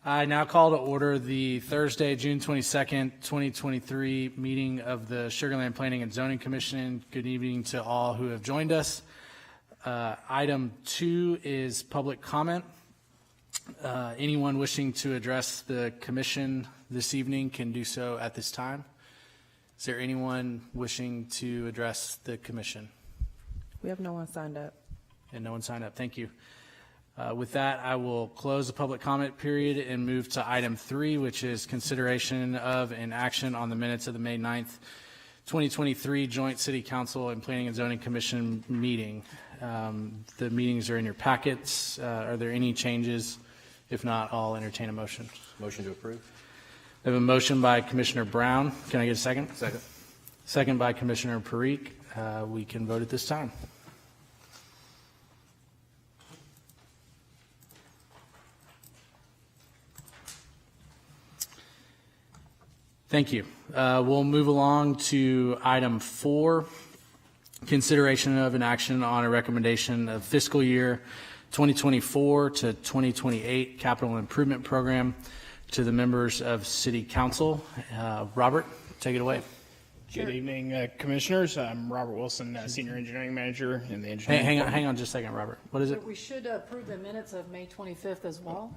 I now call to order the Thursday, June 22nd, 2023 meeting of the Sugar Land Planning and Zoning Commission. Good evening to all who have joined us. Item 2 is public comment. Anyone wishing to address the commission this evening can do so at this time. Is there anyone wishing to address the commission? We have no one signed up. And no one signed up. Thank you. With that, I will close the public comment period and move to item 3, which is consideration of and action on the minutes of the May 9th, 2023 Joint City Council and Planning and Zoning Commission meeting. The meetings are in your packets. Are there any changes? If not, I'll entertain a motion. Motion to approve. I have a motion by Commissioner Brown. Can I get a second? Second. Second by Commissioner Parikh. We can vote at this time. Thank you. We'll move along to item 4, consideration of an action on a recommendation of fiscal year 2024 to 2028 capital improvement program to the members of City Council. Robert, take it away. Good evening, Commissioners. I'm Robert Wilson, Senior Engineering Manager in the engineering. Hang on just a second, Robert. What is it? We should approve the minutes of May 25th as well.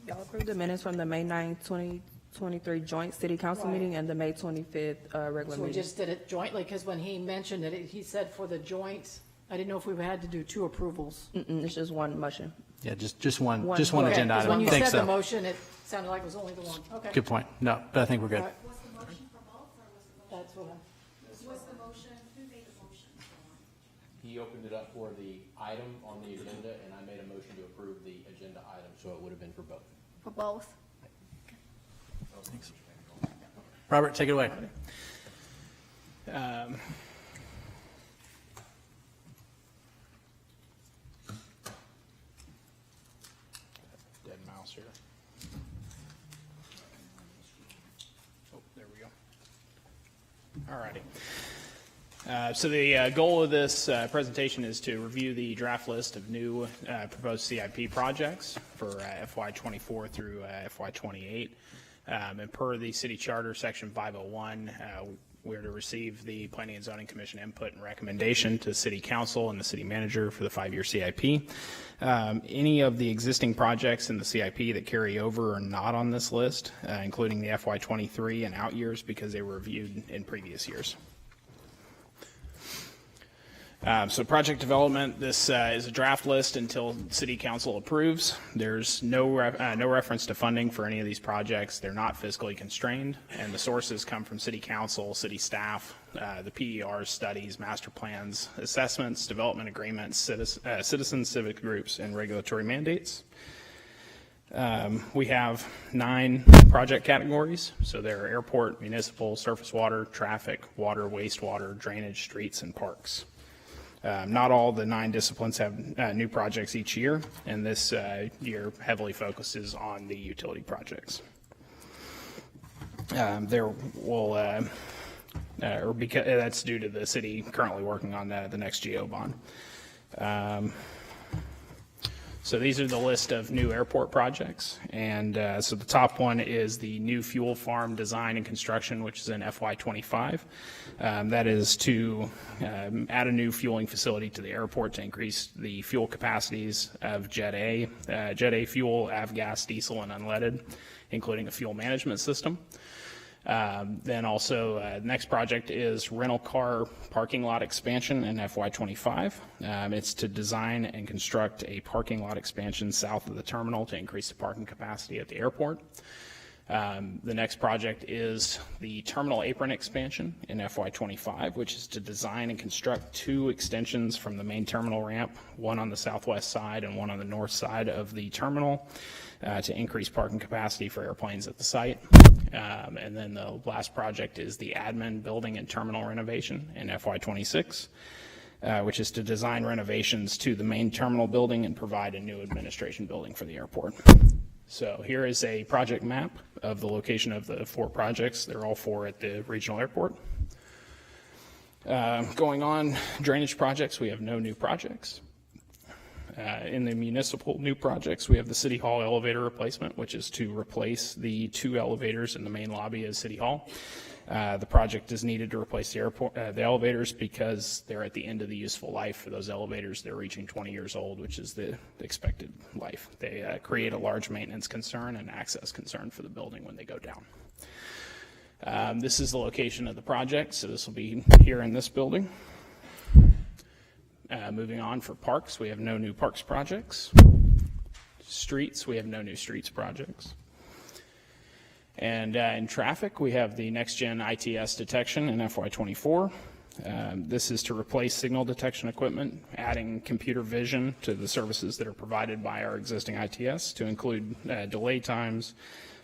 Y'all approved the minutes from the May 9th, 2023 joint city council Right. meeting and the May 25th regular So we meeting. just did it jointly, because when he mentioned it, he said for the joint, I didn't know if we had to do 2 approvals. It's just one motion. Yeah, just one One. agenda Okay, 'cause item. when you Think said the so. motion, it sounded like it was only the one. Okay. Good point. No, but I think we're good. All right. Was the motion for both, or was the motion? That's what I'm, Was the motion, who made the motion? He opened it up for the item on the agenda, and I made a motion to approve the agenda item, so it would have been for both. For both? Robert, take it away. Dead mouse here. Oh, there we go. All righty. So the goal of this presentation is to review the draft list of new proposed CIP projects for FY24 through FY28. And per the city charter, section 501, we're to receive the Planning and Zoning Commission input and recommendation to City Council and the City Manager for the 5-year CIP. Any of the existing projects in the CIP that carry over are not on this list, including the FY23 and out years because they were reviewed in previous years. So project development, this is a draft list until City Council approves. There's no reference to funding for any of these projects. They're not fiscally constrained, and the sources come from City Council, city staff, the PERs, studies, master plans, assessments, development agreements, citizen civic groups, and regulatory mandates. We have 9 project categories. So there are airport, municipal, surface water, traffic, water, wastewater, drainage, streets, and parks. Not all the 9 disciplines have new projects each year, and this year heavily focuses on the utility projects. There will, or because that's due to the city currently working on the next GO bond. So these are the list of new airport projects, and so the top one is the new fuel farm design and construction, which is in FY25. That is to add a new fueling facility to the airport to increase the fuel capacities of Jet A fuel, avgas, diesel, and unleaded, including a fuel management system. Then also, next project is rental car parking lot expansion in FY25. It's to design and construct a parking lot expansion south of the terminal to increase the parking capacity at the airport. The next project is the terminal apron expansion in FY25, which is to design and construct 2 extensions from the main terminal ramp, one on the southwest side and one on the north side of the terminal, to increase parking capacity for airplanes at the site. And then the last project is the admin building and terminal renovation in FY26, which is to design renovations to the main terminal building and provide a new administration building for the airport. So here is a project map of the location of the 4 projects. They're all 4 at the regional airport. Going on drainage projects, we have no new projects. In the municipal new projects, we have the City Hall elevator replacement, which is to replace the 2 elevators in the main lobby of City Hall. The project is needed to replace the elevators because they're at the end of the useful life for those elevators. They're reaching 20 years old, which is the expected life. They create a large maintenance concern and access concern for the building when they go down. This is the location of the project, so this will be here in this building. Moving on for parks, we have no new parks projects. Streets, we have no new streets projects. And in traffic, we have the next-gen ITS detection in FY24. This is to replace signal detection equipment, adding computer vision to the services that are provided by our existing ITS to include delay times,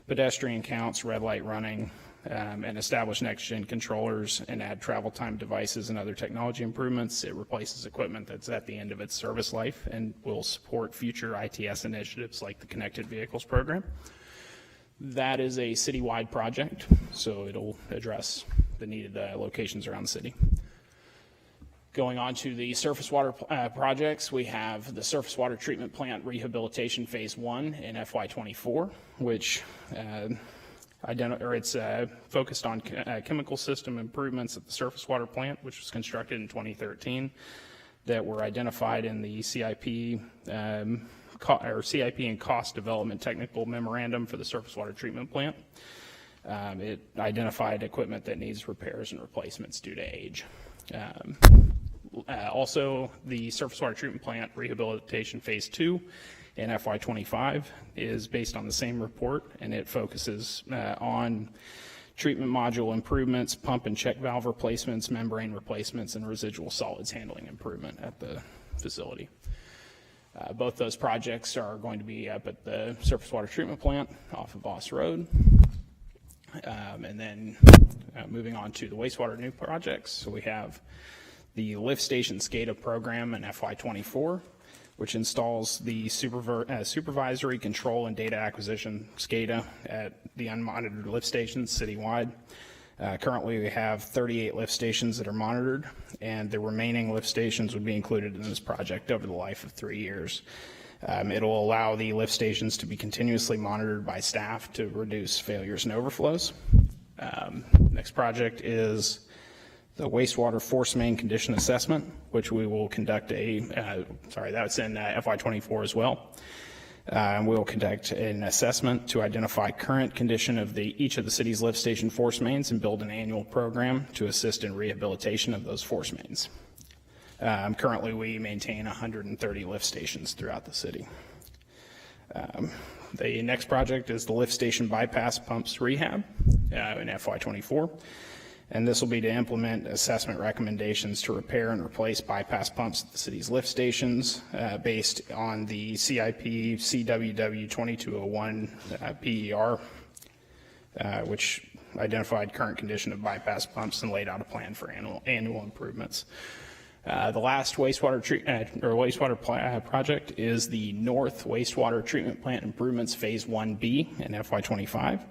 pedestrian counts, red light running, and establish next-gen controllers and add travel time devices and other technology improvements. It replaces equipment that's at the end of its service life and will support future ITS initiatives like the Connected Vehicles Program. That is a citywide project, so it'll address the needed locations around the city. Going on to the surface water projects, we have the surface water treatment plant rehabilitation phase 1 in FY24, which it's focused on chemical system improvements at the surface water plant, which was constructed in 2013, that were identified in the CIP and cost development technical memorandum for the surface water treatment plant. It identified equipment that needs repairs and replacements due to age. Also, the surface water treatment plant rehabilitation phase 2 in FY25 is based on the same report, and it focuses on treatment module improvements, pump and check valve replacements, membrane replacements, and residual solids handling improvement at the facility. Both those projects are going to be up at the surface water treatment plant off of Voss Road. And then moving on to the wastewater new projects. So we have the lift station SCADA program in FY24, which installs the supervisory control and data acquisition SCADA at the unmonitored lift stations citywide. Currently, we have 38 lift stations that are monitored, and the remaining lift stations would be included in this project over the life of 3 years. It'll allow the lift stations to be continuously monitored by staff to reduce failures and overflows. Next project is the wastewater force main condition assessment, which we will conduct that's in FY24 as well. We'll conduct an assessment to identify current condition of each of the city's lift station force mains and build an annual program to assist in rehabilitation of those force mains. Currently, we maintain 130 lift stations throughout the city. The next project is the lift station bypass pumps rehab in FY24. And this will be to implement assessment recommendations to repair and replace bypass pumps at the city's lift stations based on the CIP CWW 2201 PER, which identified current condition of bypass pumps and laid out a plan for annual improvements. The last wastewater project is the North Wastewater Treatment Plant Improvements Phase 1B in FY25,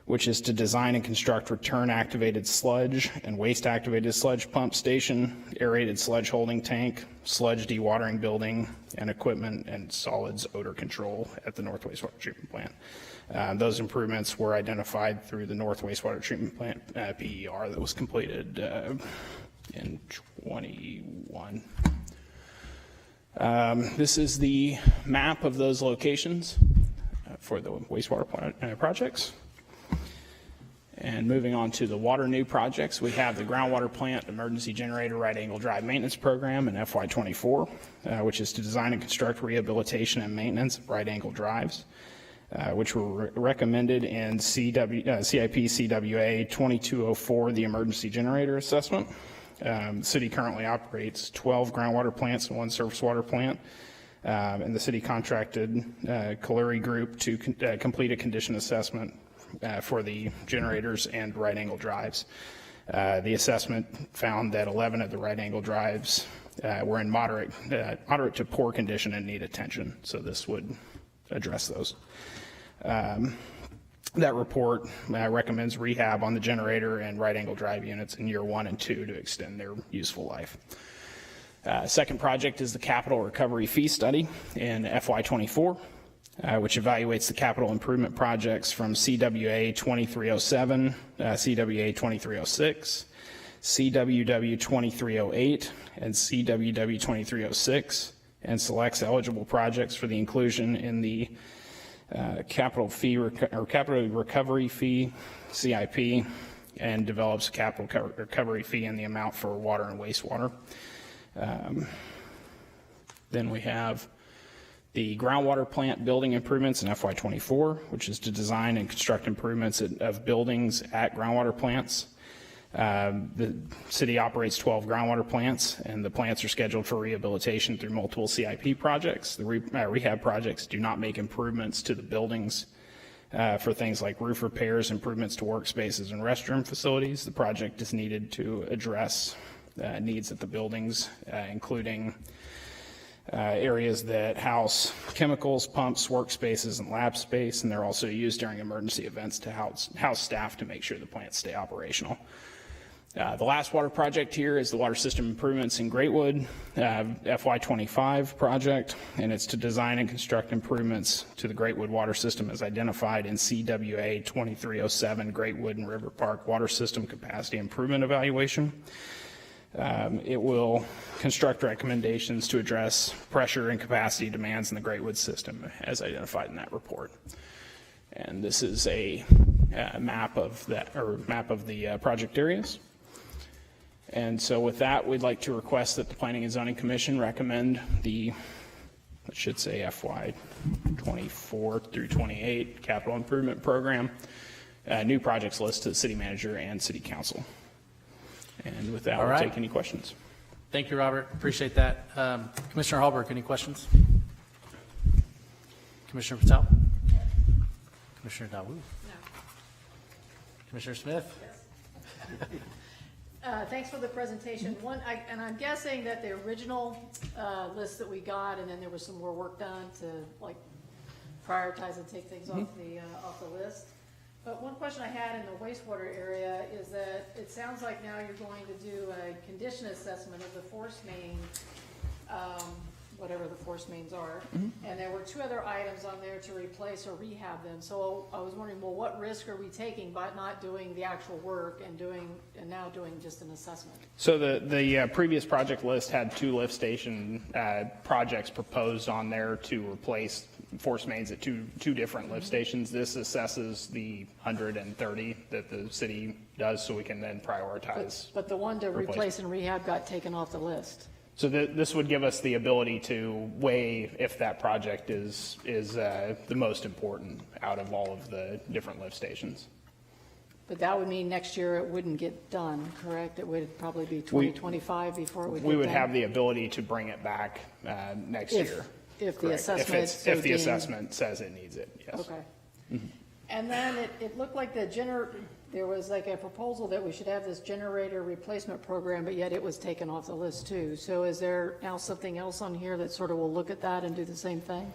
which is to design and construct return-activated sludge and waste-activated sludge pump station, aerated sludge holding tank, sludge dewatering building, and equipment and solids odor control at the North Wastewater Treatment Plant. Those improvements were identified through the North Wastewater Treatment Plant PER that was completed in 21. This is the map of those locations for the wastewater projects. And moving on to the water new projects, we have the groundwater plant emergency generator right angle drive maintenance program in FY24, which is to design and construct rehabilitation and maintenance of right angle drives, which were recommended in CIP CWA 2204, the emergency generator assessment. The city currently operates 12 groundwater plants and 1 surface water plant. And the city contracted Kaluri Group to complete a condition assessment for the generators and right angle drives. The assessment found that 11 of the right angle drives were in moderate to poor condition and need attention. So this would address those. That report recommends rehab on the generator and right angle drive units in year 1 and 2 to extend their useful life. Second project is the capital recovery fee study in FY24, which evaluates the capital improvement projects from CWA 2307, CWA 2306, CWW 2308, and CWW 2306, and selects eligible projects for the inclusion in the capital recovery fee, CIP, and develops a capital recovery fee in the amount for water and wastewater. Then we have the groundwater plant building improvements in FY24, which is to design and construct improvements of buildings at groundwater plants. The city operates 12 groundwater plants, and the plants are scheduled for rehabilitation through multiple CIP projects. The rehab projects do not make improvements to the buildings for things like roof repairs, improvements to workspaces and restroom facilities. The project is needed to address needs at the buildings, including areas that house chemicals, pumps, workspaces, and lab space, and they're also used during emergency events to house staff to make sure the plants stay operational. The last water project here is the water system improvements in Greatwood, FY25 project, and it's to design and construct improvements to the Greatwood water system as identified in CWA 2307 Greatwood and River Park Water System Capacity Improvement Evaluation. It will construct recommendations to address pressure and capacity demands in the Greatwood system as identified in that report. And this is a map of the project areas. And so with that, we'd like to request that the Planning and Zoning Commission recommend the, it should say FY 24 through 28 capital improvement program, new projects list to the city manager and city council. And with that, All I'll right. take any questions. Thank you, Robert. Appreciate that. Commissioner Hallberg, any questions? Commissioner Patel? Commissioner Dawood? No. Commissioner Smith? Thanks for the presentation. And I'm guessing that the original list that we got, and then there was some more work done to like prioritize and take things off the list. But one question I had in the wastewater area is that it sounds like now you're going to do a condition assessment of the force main, whatever the force mains are. And there were 2 other items on there to replace or rehab them. So I was wondering, well, what risk are we taking by not doing the actual work and now doing just an assessment? So the previous project list had 2 lift station projects proposed on there to replace force mains at two different lift stations. This assesses the 130 that the city does, so we can then prioritize. But the one to replace and rehab got taken off the list. So this would give us the ability to weigh if that project is the most important out of all of the different lift stations. But that would mean next year it wouldn't get done, correct? It would probably be 2025 before it would get done? We would have the ability to bring it back next year. If the Correct. assessment. If the assessment says it needs it, yes. Okay. And then it looked like there was like a proposal that we should have this generator replacement program, but yet it was taken off the list too. So is there now something else on here that sort of will look at that and do the same thing?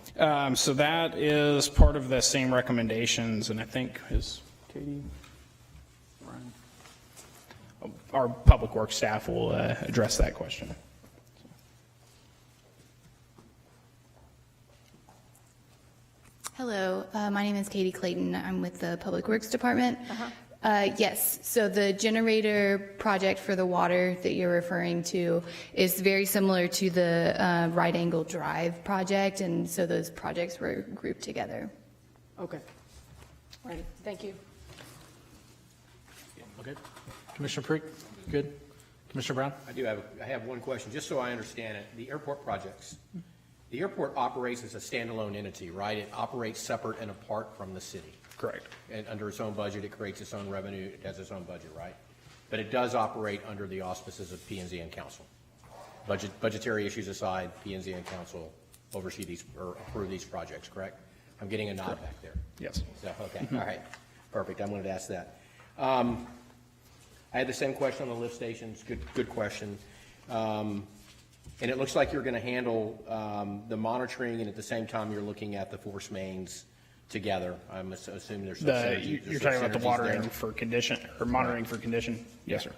So that is part of the same recommendations, and I think is Katie, Ryan, our public works staff will address that question. Hello, my name is Katie Clayton. I'm with the Public Works Department. Yes, so the generator project for the water that you're referring to is very similar to the Right Angle Drive project, and so those projects were grouped together. Okay. Right, thank you. Okay. Commissioner Preek, good? Commissioner Brown? I have one question, just so I understand it. The airport projects, the airport operates as a standalone entity, right? It operates separate and apart from the city. Correct. And under its own budget, it creates its own revenue, it has its own budget, right? But it does operate under the auspices of P&Z and council. Budgetary issues aside, P&Z and council oversee these, or approve these projects, correct? I'm getting a nod back there. Yes. So, okay, all right, perfect, I wanted to ask that. I had the same question on the lift stations, good question. And it looks like you're going to handle the monitoring, and at the same time, you're looking at the force mains together. I'm assuming there's some synergy. You're talking about the synergies watering there. for condition, or monitoring for condition? Yes, sir.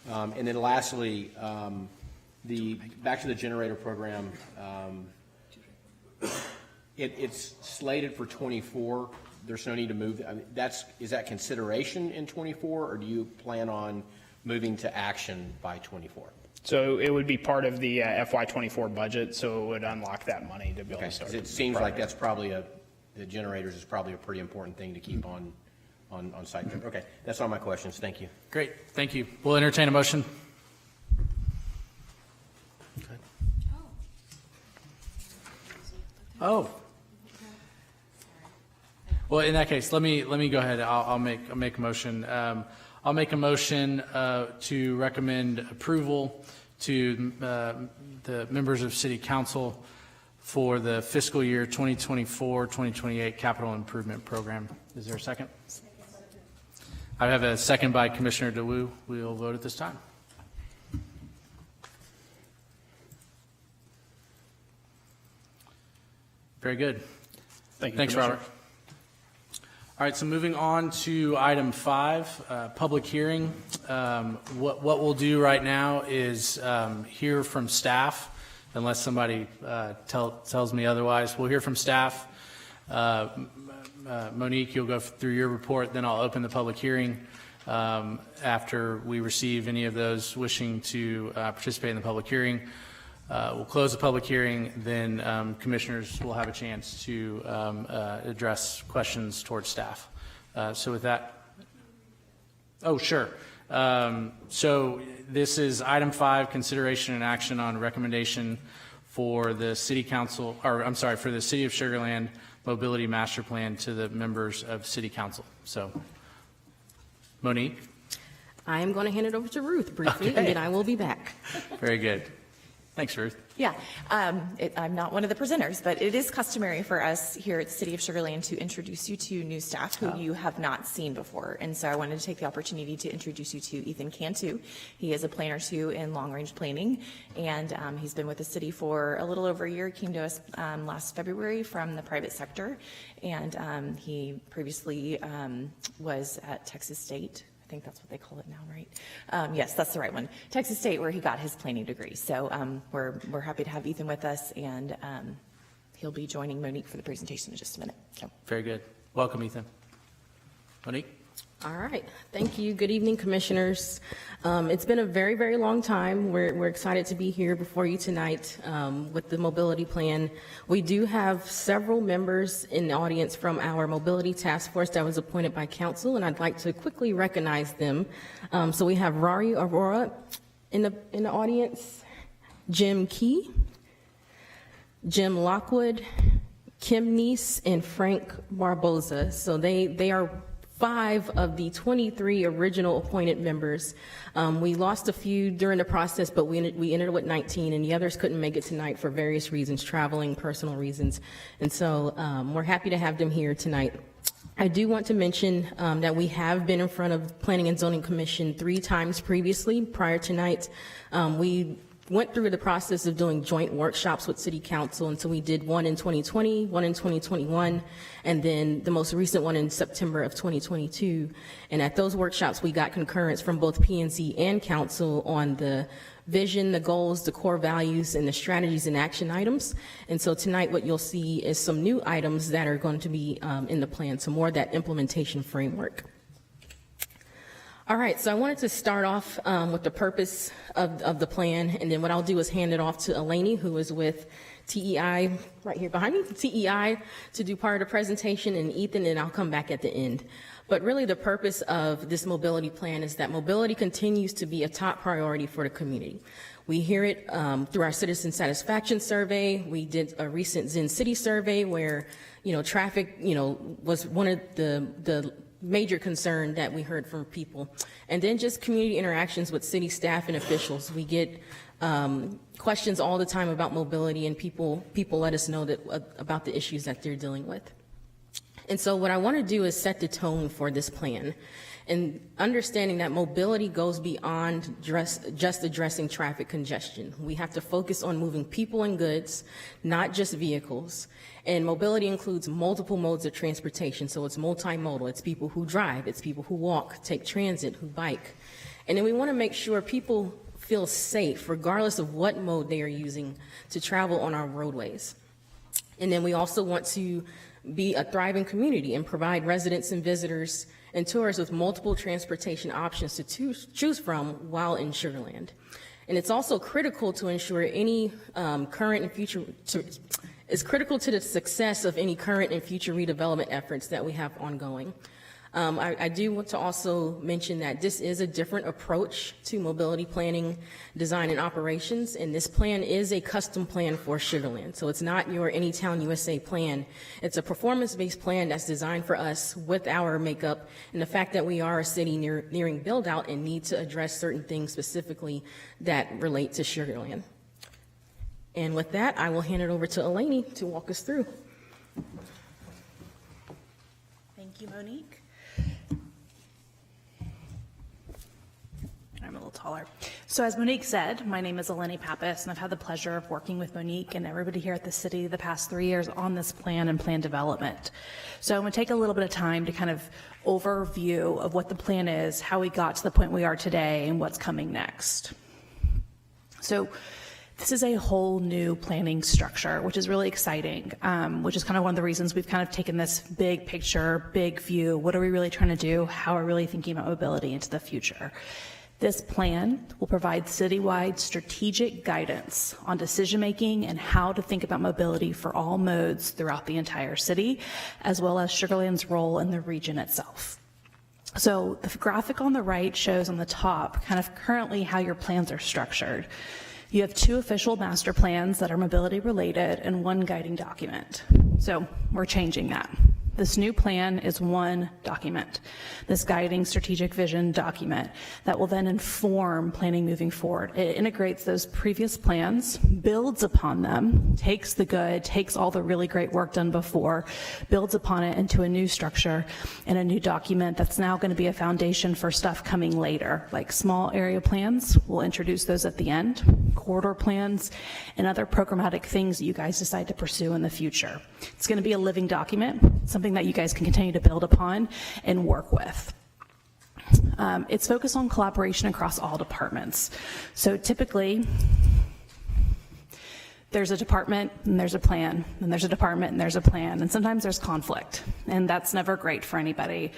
And then lastly, back to the generator program, it's slated for 24. There's no need to move. I mean, is that consideration in 24, or do you plan on moving to action by 24? So it would be part of the FY24 budget, so it would unlock that money to be able Okay, to start. 'cause it seems like that's probably the generators is probably a pretty important thing to keep on site there. Okay, that's all my questions. Thank you. Great, thank you. We'll entertain a motion. Oh. Well, in that case, let me go ahead. I'll make a motion. I'll make a motion to recommend approval to the members of City Council for the fiscal year 2024-2028 capital improvement program. Is there a second? I have a second by Commissioner DeWoo. We will vote at this time. Very good. Thank you, Thanks, Commissioner. Robert. All right, so moving on to item 5, public hearing. What we'll do right now is hear from staff, unless somebody tells me otherwise. We'll hear from staff. Monique, you'll go through your report, then I'll open the public hearing after we receive any of those wishing to participate in the public hearing. We'll close the public hearing, then commissioners will have a chance to address questions towards staff. So with that, oh, sure. So this is item 5, consideration and action on recommendation for the City Council, or I'm sorry, for the City of Sugar Land Mobility Master Plan to the members of City Council. So, Monique, I am going to hand it over to Ruth briefly, Okay. and then I will be back. very good. Thanks, Ruth. Yeah, I'm not one of the presenters, but it is customary for us here at the City of Sugar Land to introduce you to new staff who you have not seen before. And so I wanted to take the opportunity to introduce you to Ethan Cantu. He is a planner 2 in long-range planning, and he's been with the city for a little over a year. He came to us last February from the private sector, and he previously was at Texas State. I think that's what they call it now, right? Yes, that's the right one. Texas State, where he got his planning degree. So we're happy to have Ethan with us, and he'll be joining Monique for the presentation in just a minute. So. Very good. Welcome, Ethan. Monique? All right. Thank you. Good evening, commissioners. It's been a very, very long time. We're excited to be here before you tonight with the mobility plan. We do have several members in the audience from our mobility task force that was appointed by council, and I'd like to quickly recognize them. So we have Rari Aurora in the audience, Jim Key, Jim Lockwood, Kim Neese, and Frank Barboza. So they are 5 of the 23 original appointed members. We lost a few during the process, but we ended with 19, and the others couldn't make it tonight for various reasons, traveling, personal reasons. And so we're happy to have them here tonight. I do want to mention that we have been in front of Planning and Zoning Commission 3 times previously prior to tonight. We went through the process of doing joint workshops with City Council, and so we did one in 2020, one in 2021, and then the most recent one in September of 2022. And at those workshops, we got concurrence from both P&Z and Council on the vision, the goals, the core values, and the strategies and action items. And so tonight what you'll see is some new items that are going to be in the plan, some more of that implementation framework. All right, so I wanted to start off with the purpose of the plan, and then what I'll do is hand it off to Eleni, who is with TEI, right here behind me, TEI, to do part of the presentation, and Ethan, and I'll come back at the end. But really the purpose of this mobility plan is that mobility continues to be a top priority for the community. We hear it through our citizen satisfaction survey. We did a recent Zen City survey where, traffic, was one of the major concern that we heard from people. And then just community interactions with city staff and officials. We get questions all the time about mobility, and people let us know that about the issues that they're dealing with. And so what I want to do is set the tone for this plan, and understanding that mobility goes beyond just addressing traffic congestion. We have to focus on moving people and goods, not just vehicles. And mobility includes multiple modes of transportation, so it's multimodal. It's people who drive, it's people who walk, take transit, who bike. And then we want to make sure people feel safe, regardless of what mode they are using to travel on our roadways. And then we also want to be a thriving community and provide residents and visitors and tourists with multiple transportation options to choose from while in Sugar Land. And it's also critical to ensure any current and future, it's critical to the success of any current and future redevelopment efforts that we have ongoing. I do want to also mention that this is a different approach to mobility planning, design, and operations, and this plan is a custom plan for Sugar Land. So it's not your Anytown USA plan. It's a performance-based plan that's designed for us with our makeup and the fact that we are a city nearing build-out and need to address certain things specifically that relate to Sugar Land. And with that, I will hand it over to Eleni to walk us through. Thank you, Monique. I'm a little taller. So as Monique said, my name is Eleni Pappas, and I've had the pleasure of working with Monique and everybody here at the city the past 3 years on this plan and plan development. So I'm going to take a little bit of time to kind of overview of what the plan is, how we got to the point we are today, and what's coming next. So this is a whole new planning structure, which is really exciting, which is kind of one of the reasons we've kind of taken this big picture, big view. What are we really trying to do? How are we really thinking about mobility into the future? This plan will provide citywide strategic guidance on decision-making and how to think about mobility for all modes throughout the entire city, as well as Sugar Land's role in the region itself. So the graphic on the right shows on the top kind of currently how your plans are structured. You have 2 official master plans that are mobility related and 1 guiding document. So we're changing that. This new plan is 1 document, this guiding strategic vision document that will then inform planning moving forward. It integrates those previous plans, builds upon them, takes the good, takes all the really great work done before, builds upon it into a new structure and a new document that's now going to be a foundation for stuff coming later, like small area plans. We'll introduce those at the end, corridor plans, and other programmatic things that you guys decide to pursue in the future. It's going to be a living document, something that you guys can continue to build upon and work with. It's focused on collaboration across all departments. So typically, there's a department and there's a plan, and there's a department and there's a plan, and sometimes there's conflict, and that's never great for anybody.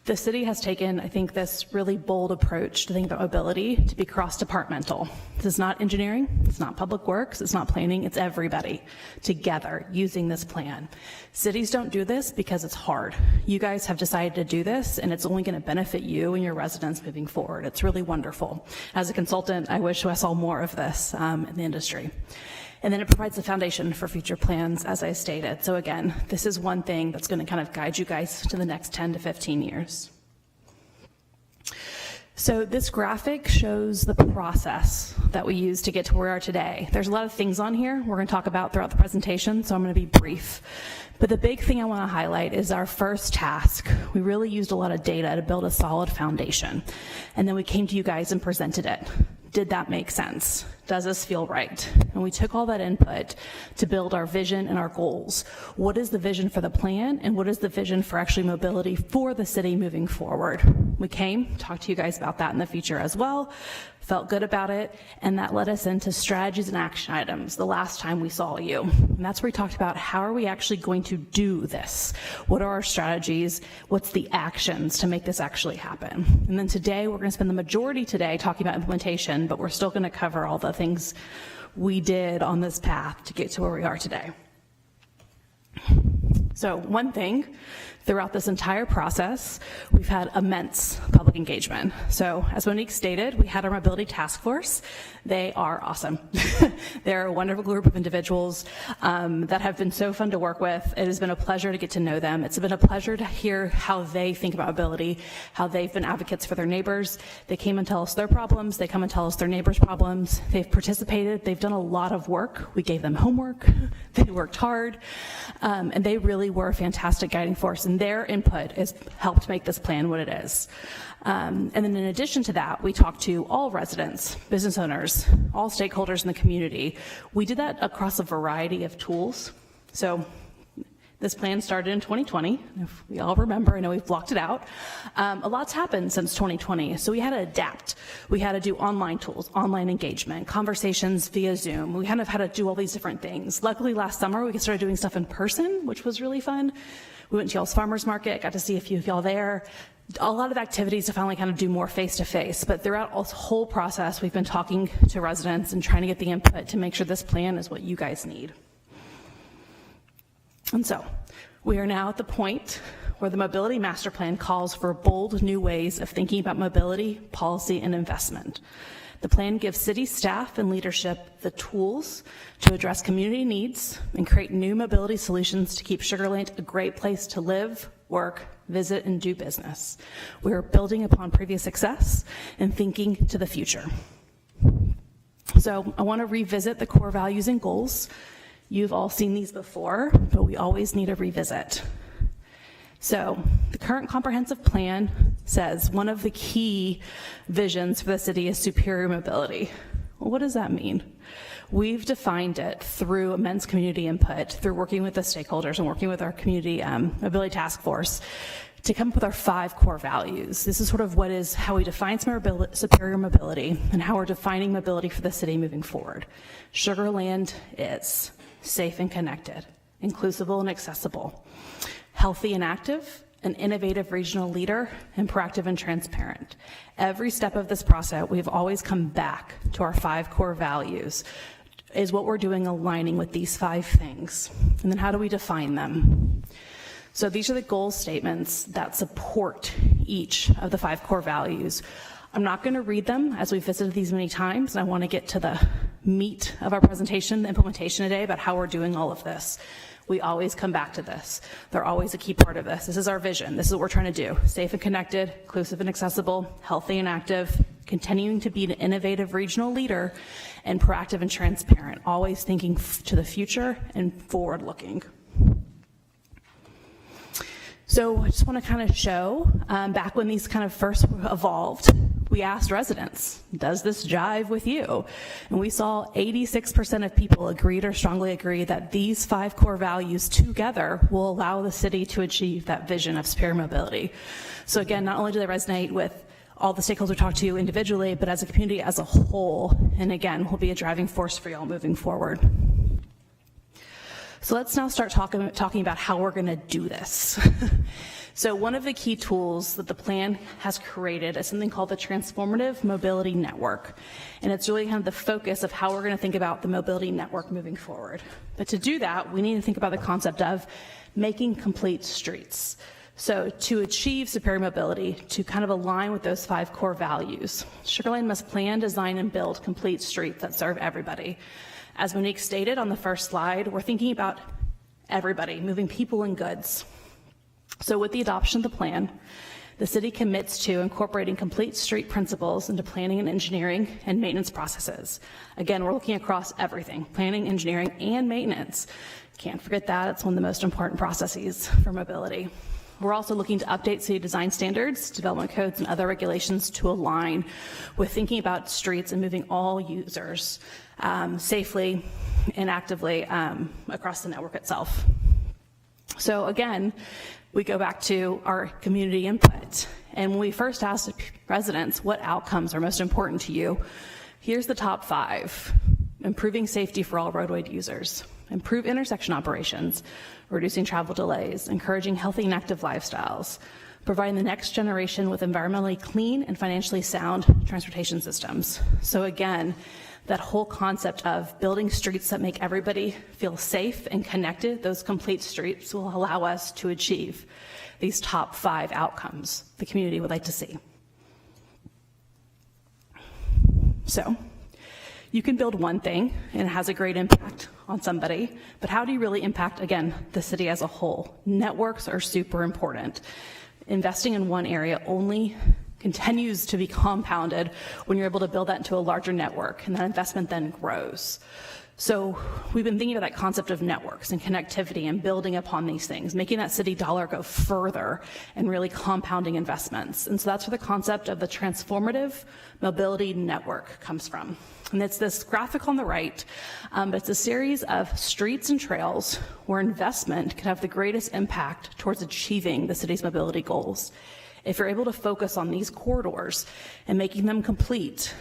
The city has taken, I think, this really bold approach to think about mobility to be cross-departmental. This is not engineering, it's not public works, it's not planning, it's everybody together using this plan. Cities don't do this because it's hard. You guys have decided to do this, and it's only going to benefit you and your residents moving forward. It's really wonderful. As a consultant, I wish I saw more of this in the industry. And then it provides a foundation for future plans, as I stated. So again, this is one thing that's going to kind of guide you guys to the next 10 to 15 years. So this graphic shows the process that we use to get to where we are today. There's a lot of things on here we're going to talk about throughout the presentation, so I'm going to be brief. But the big thing I want to highlight is our first task. We really used a lot of data to build a solid foundation. And then we came to you guys and presented it. Did that make sense? Does this feel right? And we took all that input to build our vision and our goals. What is the vision for the plan, and what is the vision for actually mobility for the city moving forward? We came, talked to you guys about that in the future as well, felt good about it, and that led us into strategies and action items the last time we saw you. And that's where we talked about how are we actually going to do this? What are our strategies? What's the actions to make this actually happen? And then today, we're going to spend the majority today talking about implementation, but we're still going to cover all the things we did on this path to get to where we are today. So one thing, throughout this entire process, we've had immense public engagement. So as Monique stated, we had our mobility task force. They are awesome. They're a wonderful group of individuals that have been so fun to work with. It has been a pleasure to get to know them. It's been a pleasure to hear how they think about mobility, how they've been advocates for their neighbors. They came and tell us their problems. They come and tell us their neighbors' problems. They've participated. They've done a lot of work. We gave them homework. They worked hard. And they really were a fantastic guiding force. And their input has helped make this plan what it is. And then in addition to that, we talked to all residents, business owners, all stakeholders in the community. We did that across a variety of tools. So this plan started in 2020. If we all remember, I know we've blocked it out. A lot's happened since 2020, so we had to adapt. We had to do online tools, online engagement, conversations via Zoom. We kind of had to do all these different things. Luckily, last summer, we started doing stuff in person, which was really fun. We went to y'all's farmers market, got to see a few of y'all there. A lot of activities to finally kind of do more face-to-face, but throughout this whole process, we've been talking to residents and trying to get the input to make sure this plan is what you guys need. And so we are now at the point where the Mobility Master Plan calls for bold new ways of thinking about mobility, policy, and investment. The plan gives city staff and leadership the tools to address community needs and create new mobility solutions to keep Sugar Land a great place to live, work, visit, and do business. We are building upon previous success and thinking to the future. So I want to revisit the core values and goals. You've all seen these before, but we always need a revisit. So the current comprehensive plan says one of the key visions for the city is superior mobility. Well, what does that mean? We've defined it through immense community input, through working with the stakeholders and working with our community mobility task force to come up with our 5 core values. This is sort of how we define superior mobility and how we're defining mobility for the city moving forward. Sugar Land is safe and connected, inclusive and accessible, healthy and active, an innovative regional leader, and proactive and transparent. Every step of this process, we've always come back to our 5 core values, is what we're doing aligning with these 5 things. And then how do we define them? So these are the goal statements that support each of the 5 core values. I'm not going to read them as we've visited these many times, and I want to get to the meat of our presentation, the implementation today, about how we're doing all of this. We always come back to this. They're always a key part of this. This is our vision. This is what we're trying to do. Safe and connected, inclusive and accessible, healthy and active, continuing to be an innovative regional leader, and proactive and transparent, always thinking to the future and forward looking. So I just want to kind of show, back when these kind of first evolved, we asked residents, does this jive with you? And we saw 86% of people agreed or strongly agree that these 5 core values together will allow the city to achieve that vision of superior mobility. So again, not only do they resonate with all the stakeholders we talked to individually, but as a community as a whole, and again, will be a driving force for y'all moving forward. So let's now start talking about how we're going to do this. So one of the key tools that the plan has created is something called the Transformative Mobility Network. And it's really kind of the focus of how we're going to think about the mobility network moving forward. But to do that, we need to think about the concept of making complete streets. So to achieve superior mobility, to kind of align with those 5 core values, Sugar Land must plan, design, and build complete streets that serve everybody. As Monique stated on the first slide, we're thinking about everybody, moving people and goods. So with the adoption of the plan, the city commits to incorporating complete street principles into planning and engineering and maintenance processes. Again, we're looking across everything, planning, engineering, and maintenance. Can't forget that, it's one of the most important processes for mobility. We're also looking to update city design standards, development codes, and other regulations to align with thinking about streets and moving all users safely and actively across the network itself. So again, we go back to our community input. And when we first asked residents what outcomes are most important to you, here's the top 5. Improving safety for all roadway users, improve intersection operations, reducing travel delays, encouraging healthy and active lifestyles, providing the next generation with environmentally clean and financially sound transportation systems. So again, that whole concept of building streets that make everybody feel safe and connected, those complete streets will allow us to achieve these top 5 outcomes the community would like to see. So, you can build one thing and it has a great impact on somebody, but how do you really impact, again, the city as a whole? Networks are super important. Investing in one area only continues to be compounded when you're able to build that into a larger network, and that investment then grows. So we've been thinking about that concept of networks and connectivity and building upon these things, making that city dollar go further and really compounding investments. And so that's where the concept of the transformative mobility network comes from. And it's this graphic on the right, but it's a series of streets and trails where investment can have the greatest impact towards achieving the city's mobility goals. If you're able to focus on these corridors and making them complete,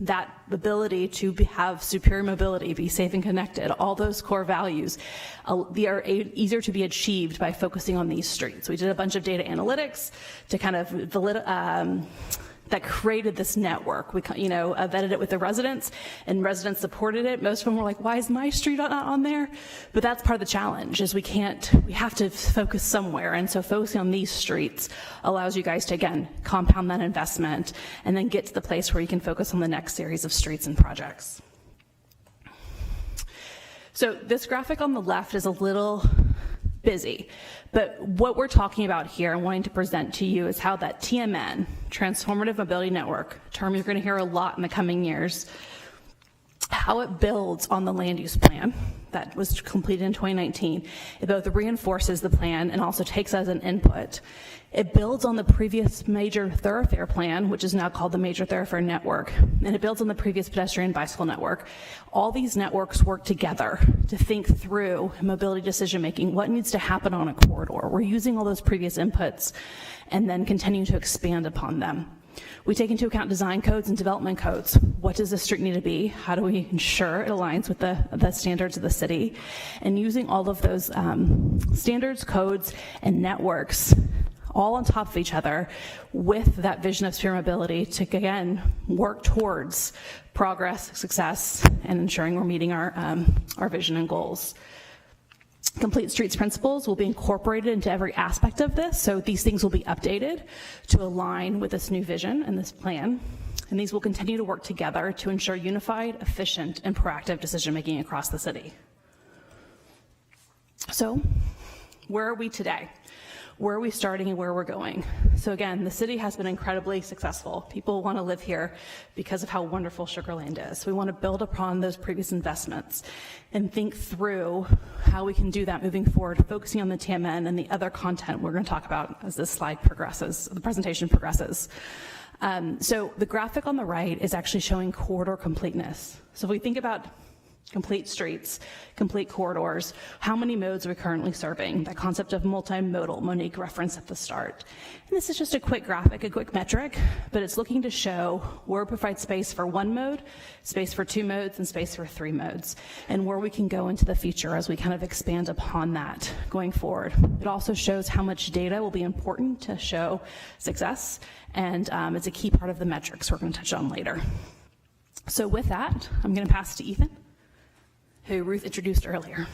that ability to have superior mobility, be safe and connected, all those core values, they are easier to be achieved by focusing on these streets. We did a bunch of data analytics to kind of that created this network. We, vetted it with the residents, and residents supported it. Most of them were like, why is my street not on there? But that's part of the challenge, is we have to focus somewhere. And so focusing on these streets allows you guys to, again, compound that investment and then get to the place where you can focus on the next series of streets and projects. So this graphic on the left is a little busy, but what we're talking about here and wanting to present to you is how that TMN, Transformative Mobility Network, a term you're going to hear a lot in the coming years, how it builds on the land use plan that was completed in 2019. It both reinforces the plan and also takes as an input. It builds on the previous major thoroughfare plan, which is now called the Major Thoroughfare Network, and it builds on the previous pedestrian bicycle network. All these networks work together to think through mobility decision-making, what needs to happen on a corridor. We're using all those previous inputs and then continuing to expand upon them. We take into account design codes and development codes. What does the street need to be? How do we ensure it aligns with the standards of the city? And using all of those standards, codes, and networks all on top of each other with that vision of superior mobility to, again, work towards progress, success, and ensuring we're meeting our vision and goals. Complete Streets principles will be incorporated into every aspect of this, so these things will be updated to align with this new vision and this plan, and these will continue to work together to ensure unified, efficient, and proactive decision-making across the city. So, where are we today? Where are we starting and where we're going? So again, the city has been incredibly successful. People want to live here because of how wonderful Sugar Land is. We want to build upon those previous investments and think through how we can do that moving forward, focusing on the TMN and the other content we're going to talk about as this slide progresses, the presentation progresses. So the graphic on the right is actually showing corridor completeness. So if we think about complete streets, complete corridors, how many modes are we currently serving? That concept of multimodal, Monique referenced at the start. And this is just a quick graphic, a quick metric, but it's looking to show where we provide space for one mode, space for 2 modes, and space for 3 modes, and where we can go into the future as we kind of expand upon that going forward. It also shows how much data will be important to show success, and it's a key part of the metrics we're going to touch on later. So with that, I'm going to pass to Ethan, who Ruth introduced earlier.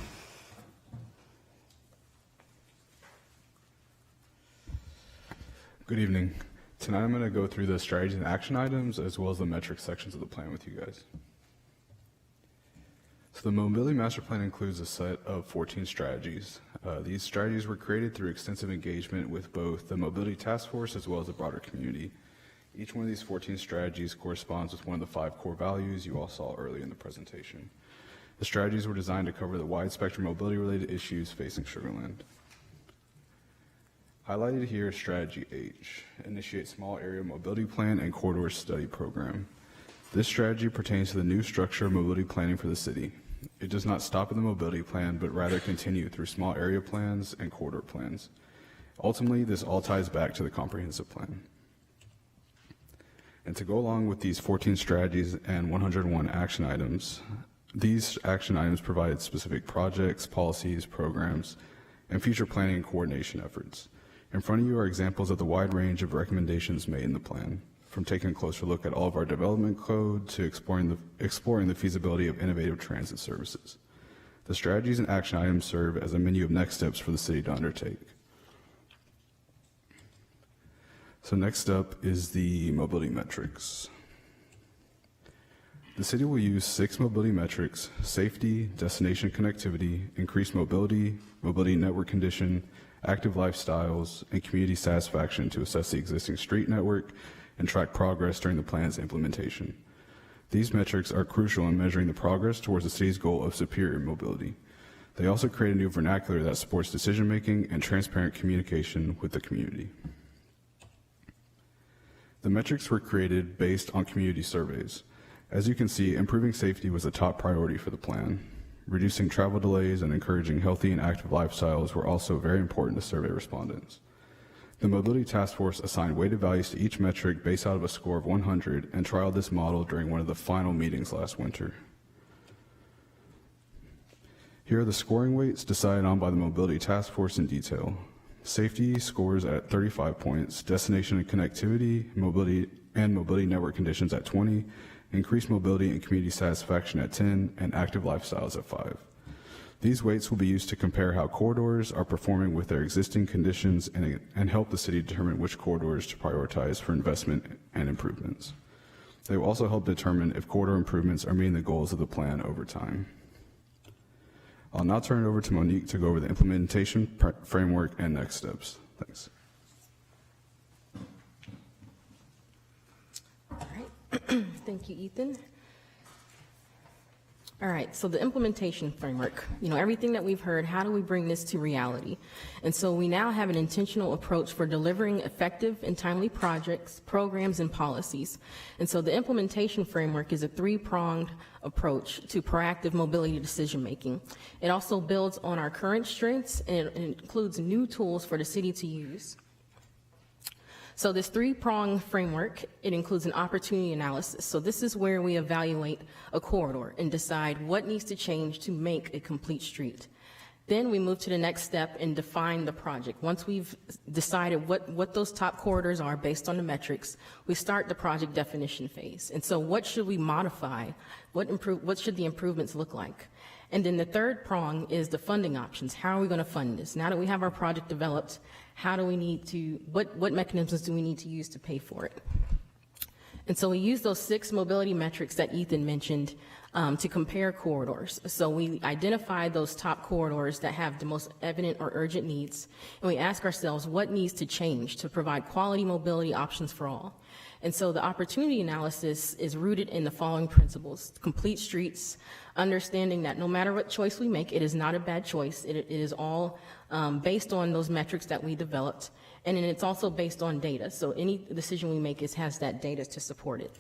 Good evening. Tonight I'm going to go through the strategies and action items as well as the metrics sections of the plan with you guys. So the Mobility Master Plan includes a set of 14 strategies. These strategies were created through extensive engagement with both the Mobility Task Force as well as the broader community. Each one of these 14 strategies corresponds with one of the 5 core values you all saw early in the presentation. The strategies were designed to cover the wide spectrum mobility-related issues facing Sugar Land. Highlighted here is Strategy H, Initiate Small Area Mobility Plan and Corridor Study Program. This strategy pertains to the new structure of mobility planning for the city. It does not stop at the mobility plan, but rather continue through small area plans and corridor plans. Ultimately, this all ties back to the comprehensive plan. And to go along with these 14 strategies and 101 action items, these action items provide specific projects, policies, programs, and future planning and coordination efforts. In front of you are examples of the wide range of recommendations made in the plan. from taking a closer look at all of our development code to exploring the feasibility of innovative transit services. The strategies and action items serve as a menu of next steps for the city to undertake. So next up is the mobility metrics. The city will use 6 mobility metrics: safety, destination connectivity, increased mobility, mobility network condition, active lifestyles, and community satisfaction to assess the existing street network and track progress during the plan's implementation. These metrics are crucial in measuring the progress towards the city's goal of superior mobility. They also create a new vernacular that supports decision-making and transparent communication with the community. The metrics were created based on community surveys. As you can see, improving safety was a top priority for the plan. Reducing travel delays and encouraging healthy and active lifestyles were also very important to survey respondents. The Mobility Task Force assigned weighted values to each metric based out of a score of 100 and trialed this model during one of the final meetings last winter. Here are the scoring weights decided on by the Mobility Task Force in detail. Safety scores at 35 points, destination and connectivity, mobility network conditions at 20, increased mobility and community satisfaction at 10, and active lifestyles at 5. These weights will be used to compare how corridors are performing with their existing conditions and help the city determine which corridors to prioritize for investment and improvements. They will also help determine if corridor improvements are meeting the goals of the plan over time. I'll now turn it over to Monique to go over the implementation framework and next steps. Thanks. All right. Thank you, Ethan. All right, so the implementation framework, everything that we've heard, how do we bring this to reality? And so we now have an intentional approach for delivering effective and timely projects, programs, and policies. And so the implementation framework is a 3-pronged approach to proactive mobility decision-making. It also builds on our current strengths and it includes new tools for the city to use. So this 3-pronged framework, it includes an opportunity analysis. So this is where we evaluate a corridor and decide what needs to change to make a complete street. Then we move to the next step and define the project. Once we've decided what those top corridors are based on the metrics, we start the project definition phase. And so what should we modify? What should the improvements look like? And then the 3rd prong is the funding options. How are we going to fund this? Now that we have our project developed, what mechanisms do we need to use to pay for it? And so we use those 6 mobility metrics that Ethan mentioned to compare corridors. So we identify those top corridors that have the most evident or urgent needs, and we ask ourselves what needs to change to provide quality mobility options for all. And so the opportunity analysis is rooted in the following principles: complete streets, understanding that no matter what choice we make, it is not a bad choice. It is all based on those metrics that we developed, and then it's also based on data. So any decision we make has that data to support it.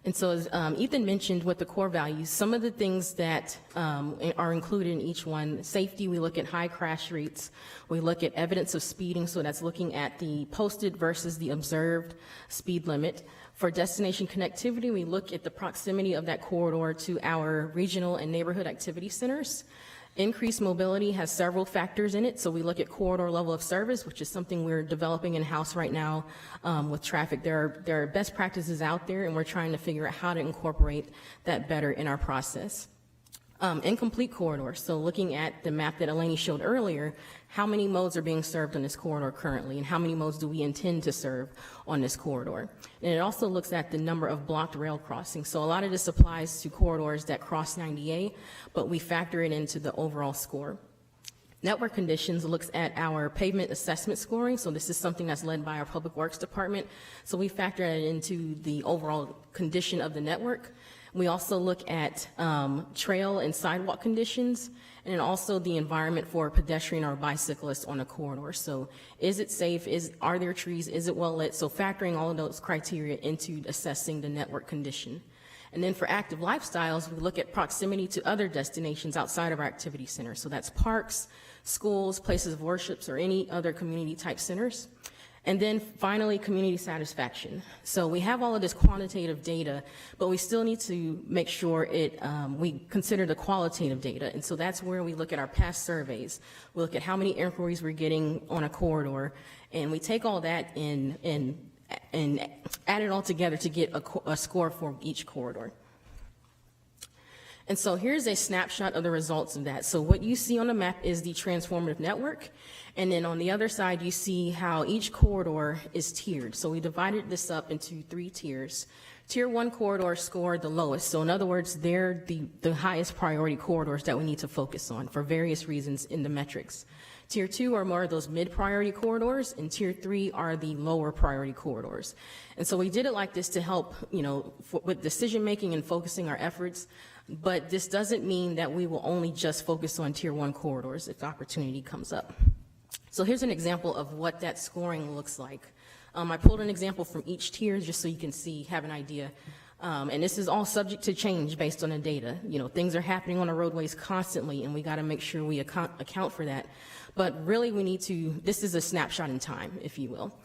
And so as Ethan mentioned with the core values, some of the things that are included in each one: safety, we look at high crash rates. We look at evidence of speeding, so that's looking at the posted versus the observed speed limit. For destination connectivity, we look at the proximity of that corridor to our regional and neighborhood activity centers. Increased mobility has several factors in it, so we look at corridor level of service, which is something we're developing in-house right now with traffic. There are best practices out there, and we're trying to figure out how to incorporate that better in our process. Incomplete corridors, so looking at the map that Eleni showed earlier, how many modes are being served on this corridor currently, and how many modes do we intend to serve on this corridor? And it also looks at the number of blocked rail crossings. So a lot of this applies to corridors that cross 90A, but we factor it into the overall score. Network conditions looks at our pavement assessment scoring. So this is something that's led by our Public Works Department. So we factor that into the overall condition of the network. We also look at trail and sidewalk conditions, and then also the environment for a pedestrian or bicyclist on a corridor. So is it safe? Are there trees? Is it well lit? So factoring all of those criteria into assessing the network condition. And then for active lifestyles, we look at proximity to other destinations outside of our activity center. So that's parks, schools, places of worships, or any other community type centers. And then finally, community satisfaction. So we have all of this quantitative data, but we still need to make sure we consider the qualitative data. And so that's where we look at our past surveys. We look at how many inquiries we're getting on a corridor, and we take all that and and add it all together to get a score for each corridor. And so here's a snapshot of the results of that. So what you see on the map is the transformative network. And then on the other side, you see how each corridor is tiered. So we divided this up into 3 tiers. Tier 1 corridors scored the lowest. So in other words, they're the highest priority corridors that we need to focus on for various reasons in the metrics. Tier 2 are more of those mid-priority corridors, and Tier 3 are the lower priority corridors. And so we did it like this to help, with decision-making and focusing our efforts. But this doesn't mean that we will only just focus on Tier 1 corridors if the opportunity comes up. So here's an example of what that scoring looks like. I pulled an example from each tier just so you can have an idea. And this is all subject to change based on the data. Things are happening on the roadways constantly, and we got to make sure we account for that. But really, this is a snapshot in time, if you will.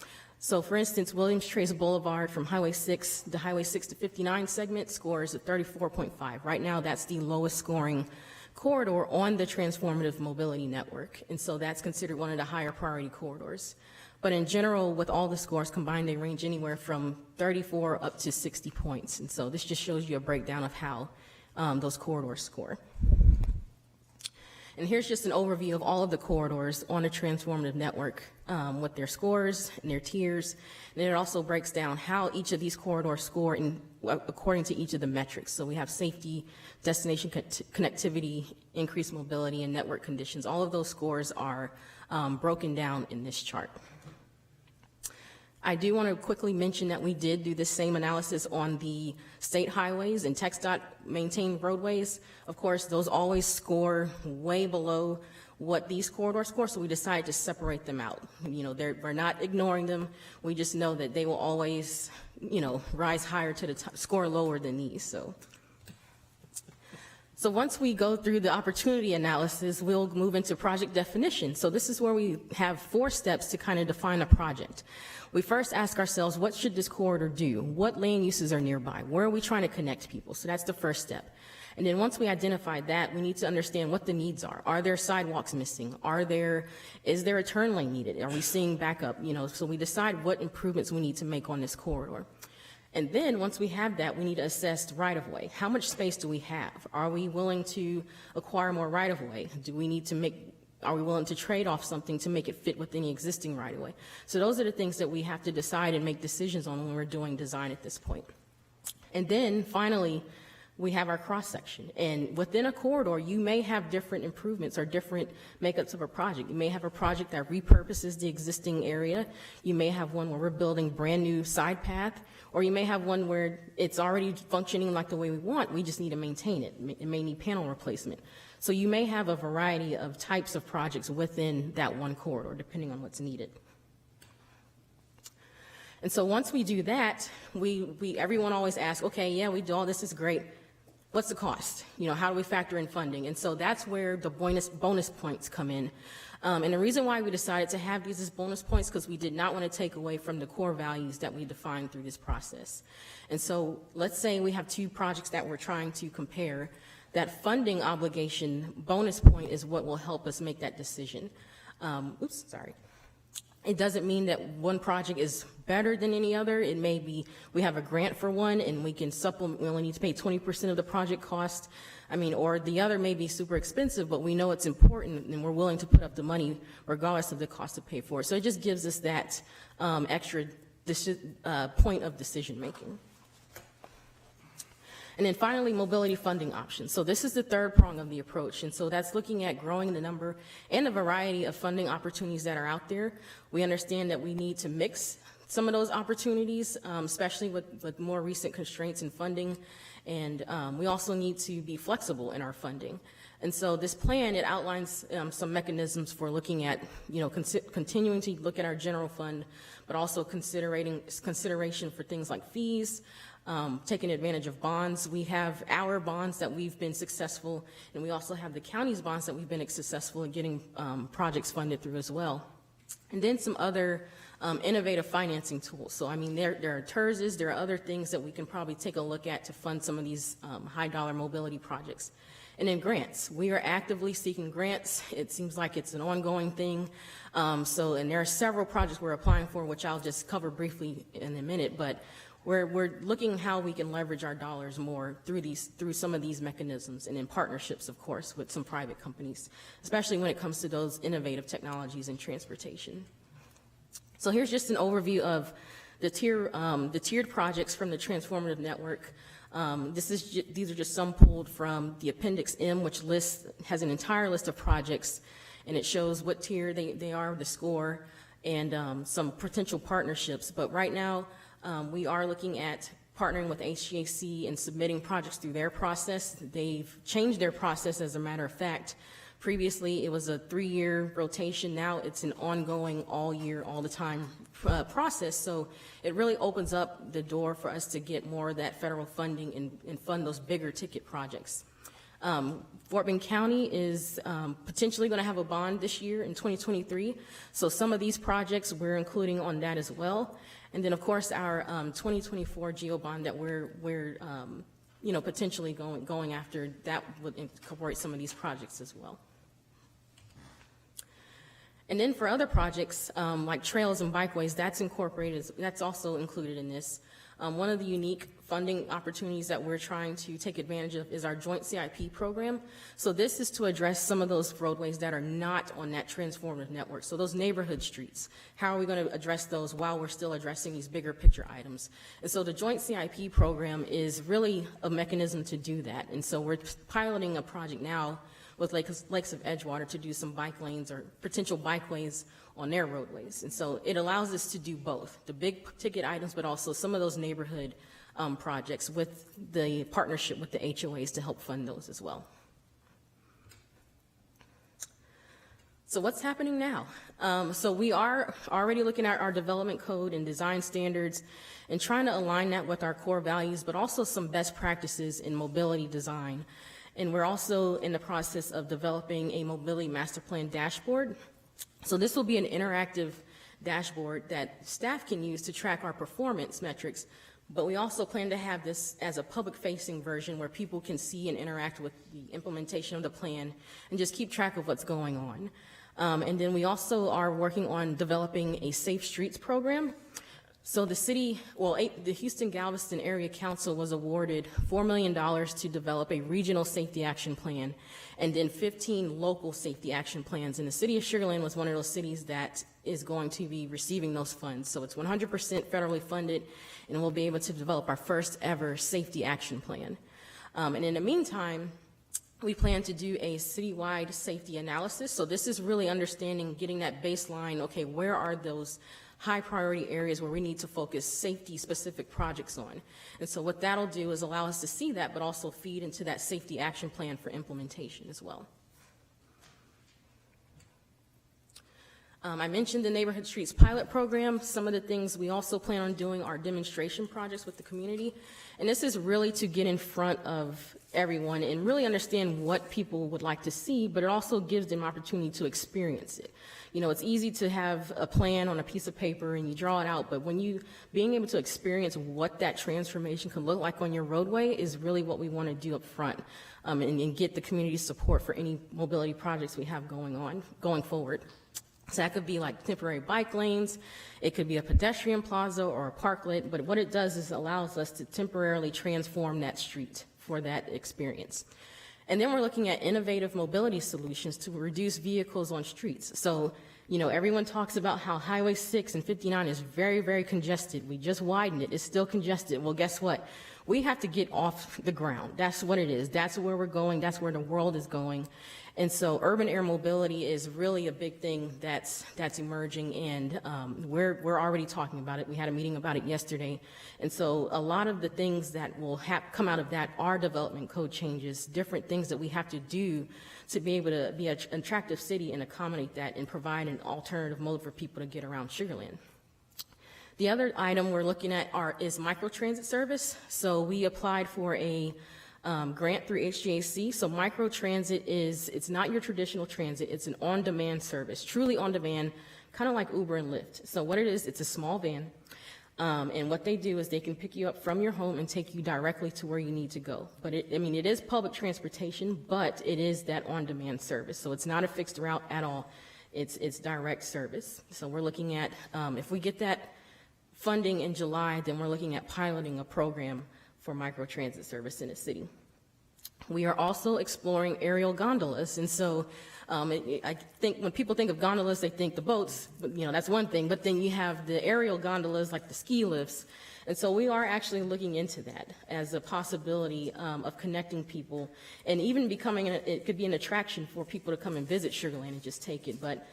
So for instance, Williams Trace Boulevard from Highway 6, the Highway 6 to 59 segment scores at 34.5. Right now, that's the lowest scoring corridor on the transformative mobility network. And so that's considered one of the higher priority corridors. But in general, with all the scores combined, they range anywhere from 34 up to 60 points. And so this just shows you a breakdown of how those corridors score. And here's just an overview of all of the corridors on the transformative network with their scores and their tiers. And it also breaks down how each of these corridors score according to each of the metrics. So we have safety, destination connectivity, increased mobility, and network conditions. All of those scores are broken down in this chart. I do want to quickly mention that we did do the same analysis on the state highways and TxDOT maintained roadways. Of course, those always score way below what these corridors score, so we decided to separate them out. We're not ignoring them. We just know that they will always, rise higher to the top, score lower than these. So once we go through the opportunity analysis, we'll move into project definition. So this is where we have 4 steps to kind of define a project. We first ask ourselves, what should this corridor do? What lane uses are nearby? Where are we trying to connect people? So that's the first step. And then once we identify that, we need to understand what the needs are. Are there sidewalks missing? Is there a turn lane needed? Are we seeing backup? So we decide what improvements we need to make on this corridor. And then once we have that, we need to assess right-of-way. How much space do we have? Are we willing to acquire more right-of-way? Are we willing to trade off something to make it fit within the existing right-of-way? So those are the things that we have to decide and make decisions on when we're doing design at this point. And then finally, we have our cross-section. And within a corridor, you may have different improvements or different makeups of a project. You may have a project that repurposes the existing area. You may have one where we're building brand new side path, or you may have one where it's already functioning like the way we want. We just need to maintain it. It may need panel replacement. So you may have a variety of types of projects within that one corridor, depending on what's needed. And so once we do that, everyone always asks, okay, yeah, we do all this is great. What's the cost? How do we factor in funding? And so that's where the bonus points come in. And the reason why we decided to have these as bonus points because we did not want to take away from the core values that we defined through this process. And so let's say we have 2 projects that we're trying to compare. That funding obligation bonus point is what will help us make that decision. It doesn't mean that one project is better than any other. It may be we have a grant for one and we can supplement, we only need to pay 20% of the project cost. Or the other may be super expensive, but we know it's important and we're willing to put up the money regardless of the cost to pay for it. So it just gives us that extra point of decision making. And then finally, mobility funding options. So this is the third prong of the approach. And so that's looking at growing the number and the variety of funding opportunities that are out there. We understand that we need to mix some of those opportunities, especially with more recent constraints in funding. And we also need to be flexible in our funding. And so this plan, it outlines some mechanisms for looking at, continuing to look at our general fund, but also consideration for things like fees, taking advantage of bonds. We have our bonds that we've been successful, and we also have the county's bonds that we've been successful in getting projects funded through as well. And then some other innovative financing tools. So, there are TERSs, there are other things that we can probably take a look at to fund some of these high dollar mobility projects. And then grants. We are actively seeking grants. It seems like it's an ongoing thing. And there are several projects we're applying for, which I'll just cover briefly in a minute, but we're looking how we can leverage our dollars more through some of these mechanisms and in partnerships, of course, with some private companies, especially when it comes to those innovative technologies in transportation. So here's just an overview of the tiered projects from the Transformative Network. These are just some pulled from the Appendix M, which has an entire list of projects, and it shows what tier they are, the score, and some potential partnerships. But right now, we are looking at partnering with HGAC and submitting projects through their process. They've changed their process, as a matter of fact. Previously, it was a 3-year rotation. Now it's an ongoing, all year, all the time process. So it really opens up the door for us to get more of that federal funding and fund those bigger ticket projects. Fort Bend County is potentially going to have a bond this year in 2023. So some of these projects we're including on that as well. And then, of course, our 2024 GEO bond that we're potentially going after, that would incorporate some of these projects as well. And then for other projects, like trails and bikeways, that's also included in this. One of the unique funding opportunities that we're trying to take advantage of is our joint CIP program. So this is to address some of those roadways that are not on that transformative network. So those neighborhood streets, how are we going to address those while we're still addressing these bigger picture items? And so the joint CIP program is really a mechanism to do that. And so we're piloting a project now with Lakes of Edgewater to do some bike lanes or potential bikeways on their roadways. And so it allows us to do both, the big ticket items, but also some of those neighborhood projects with the partnership with the HOAs to help fund those as well. So what's happening now? So we are already looking at our development code and design standards and trying to align that with our core values, but also some best practices in mobility design. And we're also in the process of developing a mobility master plan dashboard. So this will be an interactive dashboard that staff can use to track our performance metrics, but we also plan to have this as a public-facing version where people can see and interact with the implementation of the plan and just keep track of what's going on. And then we also are working on developing a Safe Streets program. So the Houston Galveston Area Council was awarded $4 million to develop a regional safety action plan and then 15 local safety action plans. And the city of Sugar Land was one of those cities that is going to be receiving those funds. So it's 100% federally funded, and we'll be able to develop our first ever safety action plan. And in the meantime, we plan to do a citywide safety analysis. So this is really understanding, getting that baseline, okay, where are those high priority areas where we need to focus safety specific projects on. And so what that'll do is allow us to see that, but also feed into that safety action plan for implementation as well. I mentioned the Neighborhood Streets pilot program. Some of the things we also plan on doing are demonstration projects with the community. And this is really to get in front of everyone and really understand what people would like to see, but it also gives them opportunity to experience it. You know, it's easy to have a plan on a piece of paper and you draw it out, but being able to experience what that transformation could look like on your roadway is really what we want to do up front, and get the community support for any mobility projects we have going forward. So that could be like temporary bike lanes, it could be a pedestrian plaza or a parklet, but what it does is allows us to temporarily transform that street for that experience. And then we're looking at innovative mobility solutions to reduce vehicles on streets. So, you know, everyone talks about how Highway 6 and 59 is very, very congested. We just widened it, it's still congested. Well, guess what? We have to get off the ground. That's what it is. That's where we're going. That's where the world is going. And so urban air mobility is really a big thing that's emerging, and we're already talking about it. We had a meeting about it yesterday. And so a lot of the things that will come out of that are development code changes, different things that we have to do to be able to be an attractive city and accommodate that and provide an alternative mode for people to get around Sugar Land. The other item we're looking at is microtransit service. So we applied for a grant through HGAC. So microtransit it's not your traditional transit, it's an on-demand service, truly on-demand, kind of like Uber and Lyft. So what it is, it's a small van. And what they do is they can pick you up from your home and take you directly to where you need to go. But it is public transportation, but it is that on-demand service. So it's not a fixed route at all. It's direct service. So we're looking at, if we get that funding in July, then we're looking at piloting a program for microtransit service in the city. We are also exploring aerial gondolas, and so I think when people think of gondolas, they think the boats, but, that's one thing, but then you have the aerial gondolas like the ski lifts, and so we are actually looking into that as a possibility of connecting people and even becoming, it could be an attraction for people to come and visit Sugar Land and just take it, but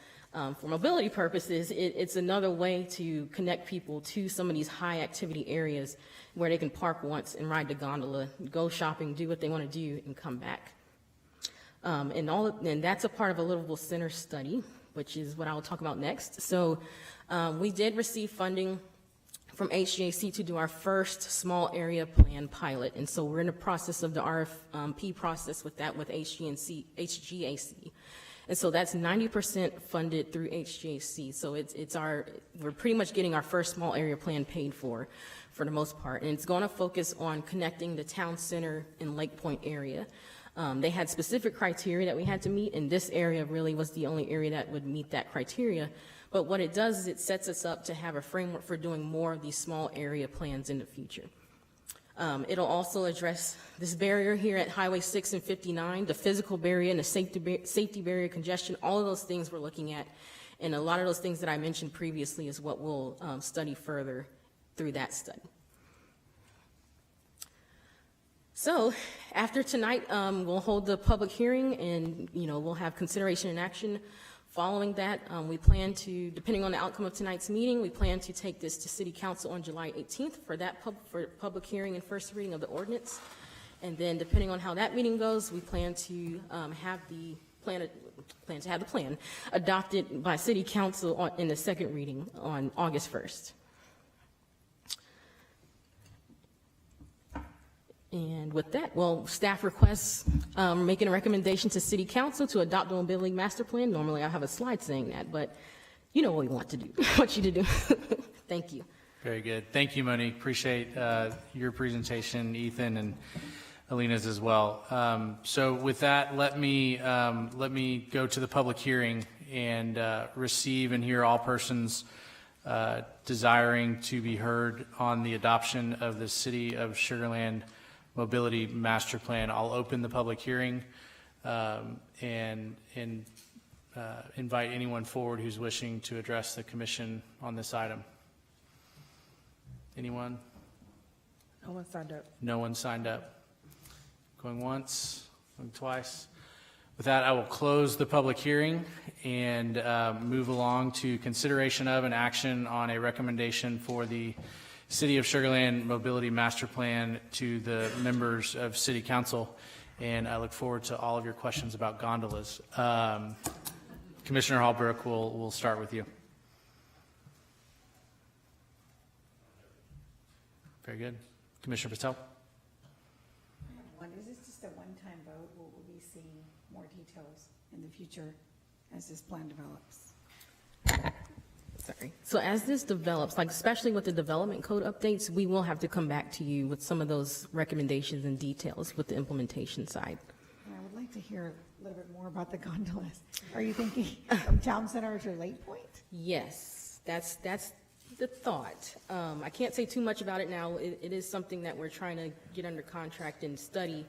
for mobility purposes, it's another way to connect people to some of these high activity areas where they can park once and ride the gondola, go shopping, do what they want to do, and come back. And that's a part of a Livable Center study, which is what I'll talk about next. So we did receive funding from HGAC to do our first small area plan pilot. And so we're in the process of the RFP process with that with HGAC. And so that's 90% funded through HGAC. So we're pretty much getting our first small area plan paid for the most part. And it's going to focus on connecting the town center and Lake Point area. They had specific criteria that we had to meet, and this area really was the only area that would meet that criteria. But what it does is it sets us up to have a framework for doing more of these small area plans in the future. It'll also address this barrier here at Highway 6 and 59, the physical barrier and the safety barrier, congestion, all of those things we're looking at. And a lot of those things that I mentioned previously is what we'll study further through that study. So after tonight, we'll hold the public hearing and, we'll have consideration and action. Following that, we plan to, depending on the outcome of tonight's meeting, we plan to take this to City Council on July 18th for that public hearing and first reading of the ordinance. And then depending on how that meeting goes, we plan to have the plan adopted by City Council in the second reading on August 1st. And with that, staff requests making a recommendation to City Council to adopt the mobility master plan. Normally I have a slide saying that, but you know what we want to do, want you to do. Thank you. Very good. Thank you, Monique. Appreciate your presentation, Ethan, and Alina's as well. So with that, let me go to the public hearing and receive and hear all persons desiring to be heard on the adoption of the City of Sugar Land Mobility Master Plan. I'll open the public hearing and invite anyone forward who's wishing to address the commission on this item. Anyone? No one signed up. No one signed up. Going once, going twice. With that, I will close the public hearing and move along to consideration of an action on a recommendation for the City of Sugar Land Mobility Master Plan to the members of City Council. And I look forward to all of your questions about gondolas. Commissioner Hallbrook, we'll start with you. Very good. Commissioner Patel. Is this just a one-time vote? Will we be seeing more details in the future as this plan develops? Sorry. So as this develops, like especially with the development code updates, we will have to come back to you with some of those recommendations and details with the implementation side. And I would like to hear a little bit more about the gondolas. Are you thinking from Town Center to Lake Point? Yes, that's the thought. I can't say too much about it now. It is something that we're trying to get under contract and study.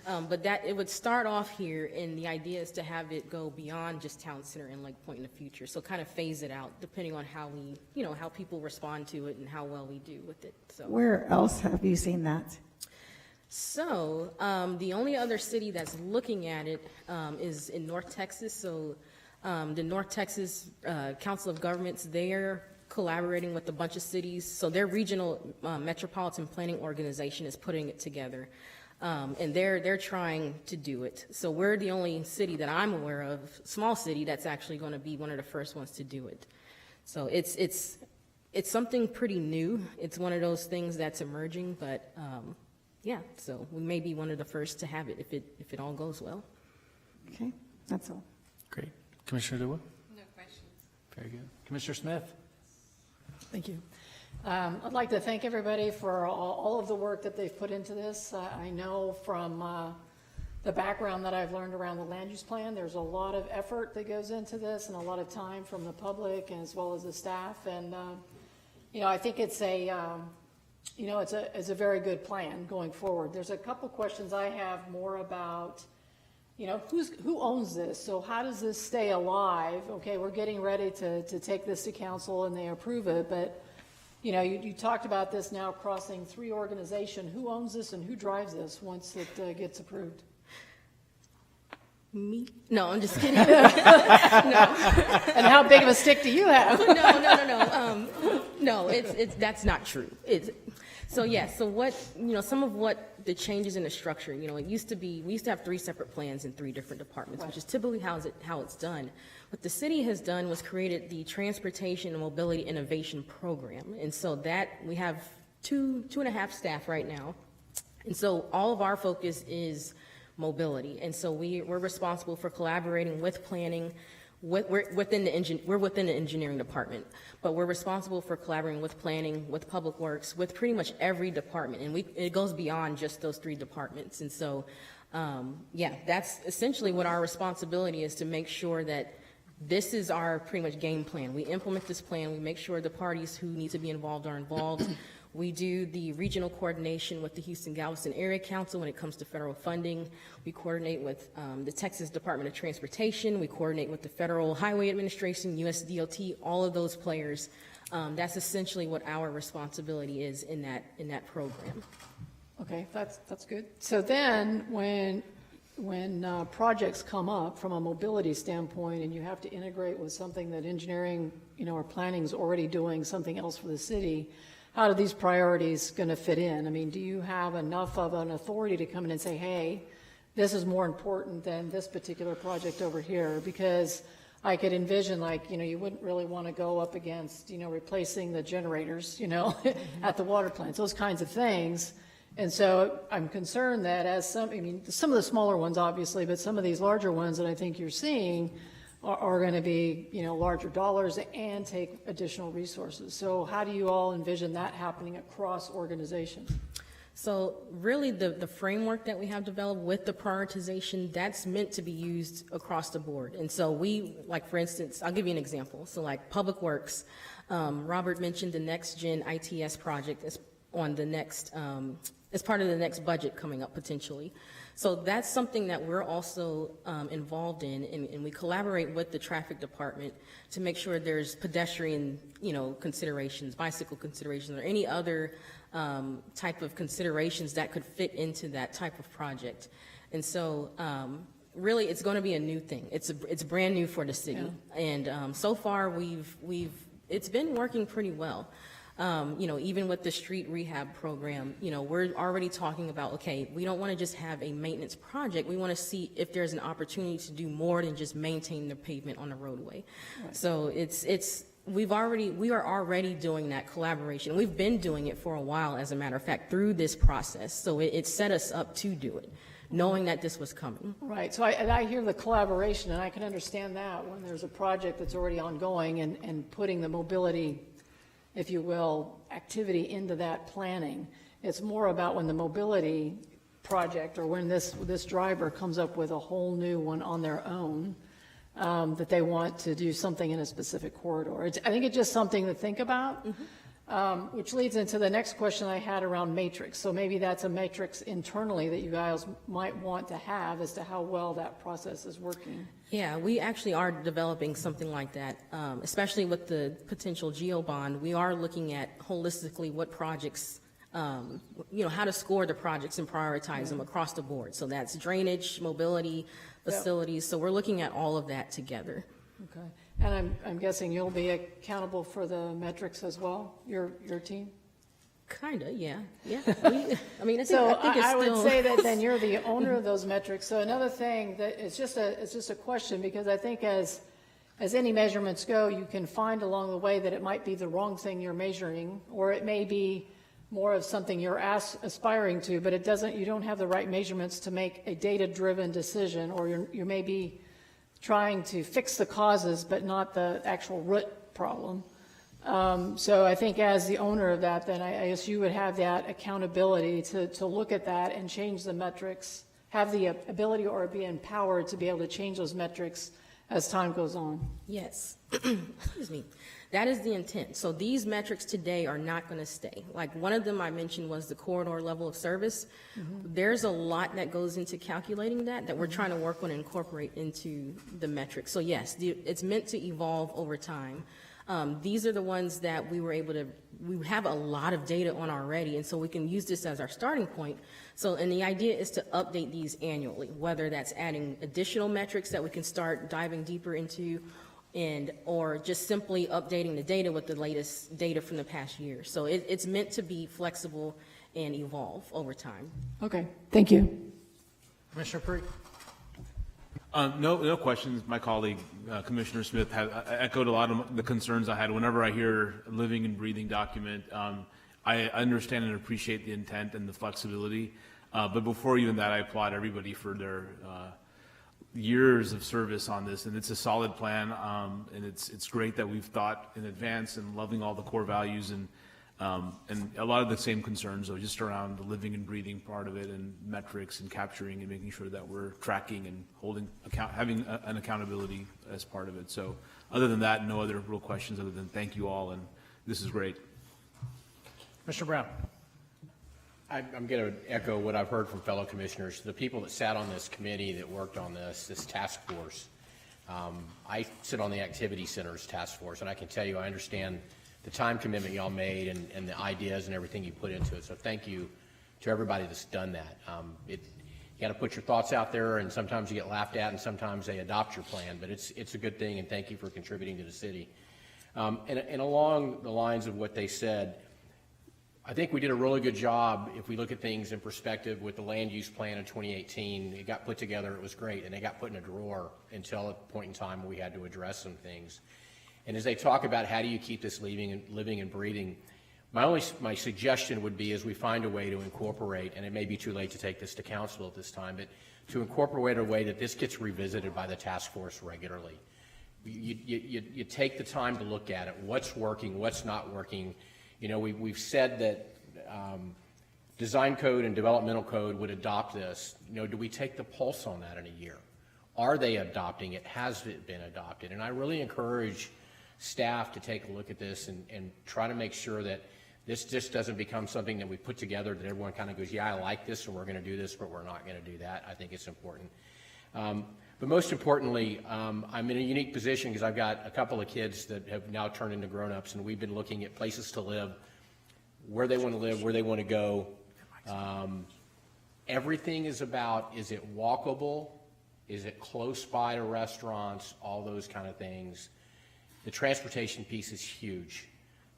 But that it would start off here, and the idea is to have it go beyond just Town Center and Lake Point in the future. So kind of phase it out depending on how we, how people respond to it and how well we do with it. So Where else have you seen that? So the only other city that's looking at it is in North Texas. So the North Texas Council of Governments, they're collaborating with a bunch of cities. So their regional metropolitan planning organization is putting it together. And they're trying to do it. So we're the only city that I'm aware of, small city, that's actually going to be one of the first ones to do it. So it's something pretty new. It's one of those things that's emerging, but yeah, so we may be one of the first to have it if it all goes well. Okay, that's all. Great. Commissioner DeWood? No questions. Very good. Commissioner Smith? Thank you. I'd like to thank everybody for all of the work that they've put into this. I know from the background that I've learned around the land use plan, there's a lot of effort that goes into this and a lot of time from the public and as well as the staff. And, I think it's it's a very good plan going forward. There's a couple questions I have more about, who owns this? So how does this stay alive? Okay, we're getting ready to take this to council and they approve it, but you talked about this now crossing 3 organizations. Who owns this and who drives this once it gets approved? Me? No, I'm just kidding. And how big of a stick do you have? No, that's not true. So what, some of what the changes in the structure, it used to be, we used to have 3 separate plans in 3 different departments, which is typically how it's done. What the city has done was created the Transportation and Mobility Innovation Program. And so that, we have 2.5 staff right now. And so all of our focus is mobility. And so we're responsible for collaborating with planning. We're within the engineering department, but we're responsible for collaborating with planning, with public works, with pretty much every department. And it goes beyond just those 3 departments. And so, that's essentially what our responsibility is, to make sure that this is our pretty much game plan. We implement this plan. We make sure the parties who need to be involved are involved. We do the regional coordination with the Houston-Galveston Area Council when it comes to federal funding. We coordinate with the Texas Department of Transportation. We coordinate with the Federal Highway Administration, USDOT, all of those players. That's essentially what our responsibility is in that program. Okay, that's good. So then when projects come up from a mobility standpoint and you have to integrate with something that engineering, or planning is already doing something else for the city, how are these priorities going to fit in? I mean, do you have enough of an authority to come in and say, hey, this is more important than this particular project over here? Because I could envision, you wouldn't really want to go up against, replacing the generators, at the water plants, those kinds of things. And so I'm concerned that some of the smaller ones, obviously, but some of these larger ones that I think you're seeing are going to be, larger dollars and take additional resources. So how do you all envision that happening across organizations? So really the framework that we have developed with the prioritization, that's meant to be used across the board. And so for instance, I'll give you an example. So Public Works, Robert mentioned the Next Gen ITS project is on the next, as part of the next budget coming up potentially. So that's something that we're also involved in, and we collaborate with the traffic department to make sure there's pedestrian, considerations, bicycle considerations, or any other type of considerations that could fit into that type of project. And so really it's going to be a new thing. It's brand new for the city. Yeah. And so far it's been working pretty well. Even with the street rehab program, we're already talking about, okay, we don't want to just have a maintenance project. We want to see if there's an opportunity to do more than just maintain the pavement on the roadway. Right. So we are already doing that collaboration. We've been doing it for a while, as a matter of fact, through this process. So it set us up to do it, knowing that this was coming. Right. So I hear the collaboration, and I can understand that when there's a project that's already ongoing and putting the mobility, if you will, activity into that planning. It's more about when the mobility project or when this driver comes up with a whole new one on their own, that they want to do something in a specific corridor. I think it's just something to think about, which leads into the next question I had around matrix. So maybe that's a matrix internally that you guys might want to have as to how well that process is working. Yeah, we actually are developing something like that, especially with the potential GeoBond. We are looking at holistically what projects, how to score the projects and prioritize them across the board. So that's drainage, mobility, facilities. Yep. So we're looking at all of that together. Okay. And I'm guessing you'll be accountable for the metrics as well, your team? Kinda, yeah. I would say that then you're the owner of those metrics. So another thing that it's just a question, because I think as any measurements go, you can find along the way that it might be the wrong thing you're measuring, or it may be more of something you're aspiring to, but you don't have the right measurements to make a data-driven decision, or you may be trying to fix the causes but not the actual root problem. So I think as the owner of that, then I guess you would have that accountability to look at that and change the metrics, have the ability or be empowered to be able to change those metrics as time goes on. Yes, excuse me. That is the intent. So these metrics today are not going to stay. Like one of them I mentioned was the corridor level of service. There's a lot that goes into calculating that we're trying to work on and incorporate into the metrics. So yes, it's meant to evolve over time. These are the ones that we were able to, we have a lot of data on already, and so we can use this as our starting point. So, and the idea is to update these annually, whether that's adding additional metrics that we can start diving deeper into, or just simply updating the data with the latest data from the past year. So it's meant to be flexible and evolve over time. Okay, thank you. Commissioner Parikh? No questions. My colleague, Commissioner Smith, echoed a lot of the concerns I had. Whenever I hear living and breathing document, I understand and appreciate the intent and the flexibility. But before even that, I applaud everybody for their years of service on this, and it's a solid plan, and it's great that we've thought in advance and loving all the core values and a lot of the same concerns, though, just around the living and breathing part of it and metrics and capturing and making sure that we're tracking and holding account, having an accountability as part of it. So other than that, no other real questions other than thank you all, and this is great. Mr. Brown? I'm going to echo what I've heard from fellow commissioners. The people that sat on this committee that worked on this task force, I sit on the Activity Centers task force, and I can tell you I understand the time commitment y'all made and the ideas and everything you put into it. So thank you to everybody that's done that. You got to put your thoughts out there, and sometimes you get laughed at, and sometimes they adopt your plan. But it's a good thing, and thank you for contributing to the city. And along the lines of what they said, I think we did a really good job if we look at things in perspective with the land use plan in 2018. It got put together, it was great, and it got put in a drawer until a point in time where we had to address some things. And as they talk about how do you keep this living and breathing, my suggestion would be as we find a way to incorporate, and it may be too late to take this to council at this time, but to incorporate a way that this gets revisited by the task force regularly. You take the time to look at it, what's working, what's not working. You know, we've said that design code and developmental code would adopt this. You know, do we take the pulse on that in a year? Are they adopting it? Has it been adopted? And I really encourage staff to take a look at this and try to make sure that this just doesn't become something that we put together that everyone kind of goes, yeah, I like this and we're going to do this, but we're not going to do that. I think it's important. But most importantly, I'm in a unique position because I've got a couple of kids that have now turned into grown-ups, and we've been looking at places to live, where they want to live, where they want to go. Everything is about, is it walkable? Is it close by to restaurants? All those kind of things. The transportation piece is huge.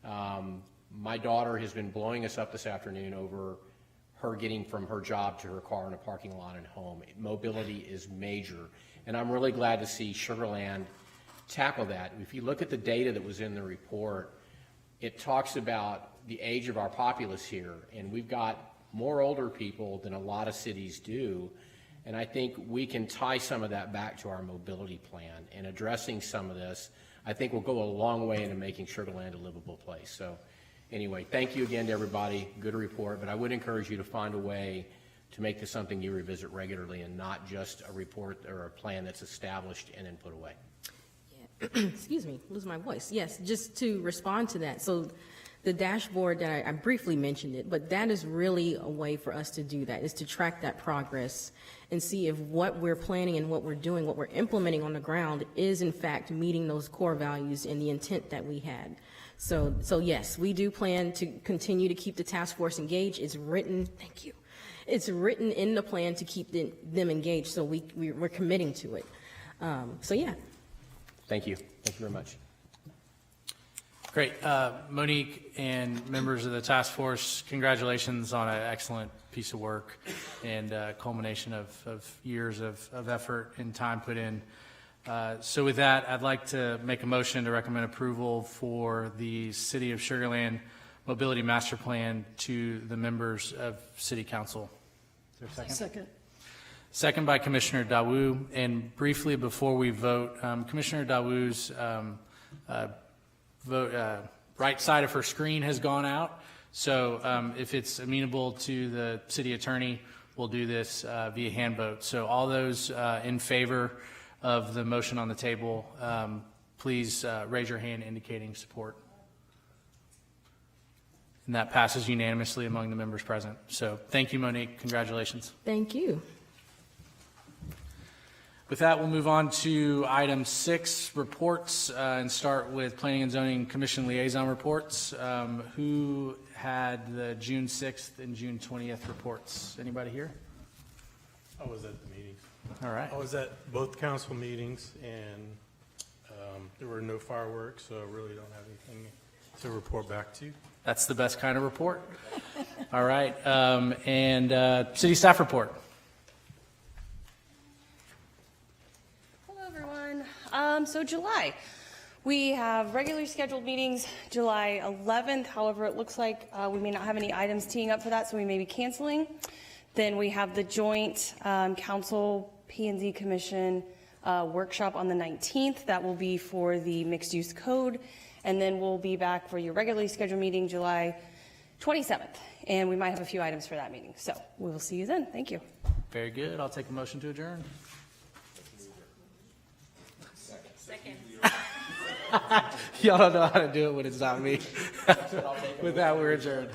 My daughter has been blowing us up this afternoon over her getting from her job to her car in a parking lot and home. Mobility is major. And I'm really glad to see Sugar Land tackle that. If you look at the data that was in the report, it talks about the age of our populace here, and we've got more older people than a lot of cities do. And I think we can tie some of that back to our mobility plan, and addressing some of this, I think will go a long way into making Sugar Land a livable place. So anyway, thank you again to everybody. Good report, but I would encourage you to find a way to make this something you revisit regularly and not just a report or a plan that's established and then put away. Excuse me, lose my voice. Yes, just to respond to that. So the dashboard that I briefly mentioned it, but that is really a way for us to do that, is to track that progress and see if what we're planning and what we're doing, what we're implementing on the ground is in fact meeting those core values and the intent that we had. So yes, we do plan to continue to keep the task force engaged. It's written, thank you. It's written in the plan to keep them engaged, so we're committing to it. So yeah. Thank you. Thank you very much. Great. Monique and members of the task force, congratulations on an excellent piece of work and culmination of years of effort and time put in. So with that, I'd like to make a motion to recommend approval for the City of Sugar Land Mobility Master Plan to the members of City Council. Is there a second? Second. Second by Commissioner Dawu. And briefly before we vote, Commissioner Dawu's right side of her screen has gone out. So if it's amenable to the city attorney, we'll do this via hand vote. So all those in favor of the motion on the table, please raise your hand indicating support. And that passes unanimously among the members present. So thank you, Monique. Congratulations. Thank you. With that, we'll move on to item 6, reports, and start with Planning and Zoning Commission liaison reports. Who had the June 6th and June 20th reports? Anybody here? I was at the meetings. All right. I was at both council meetings, and there were no fireworks, so I really don't have anything to report back to you. That's the best kind of report. All right. And city staff report. Hello, everyone. So July, we have regularly scheduled meetings July 11th. However, it looks like we may not have any items teeing up for that, so we may be canceling. Then we have the joint council P&Z Commission workshop on the 19th. That will be for the mixed use code. And then we'll be back for your regularly scheduled meeting July 27th. And we might have a few items for that meeting. So we will see you then. Thank you. Very good. I'll take a motion to adjourn. Second. Y'all don't know how to do it when it's not me. With that, we're adjourned.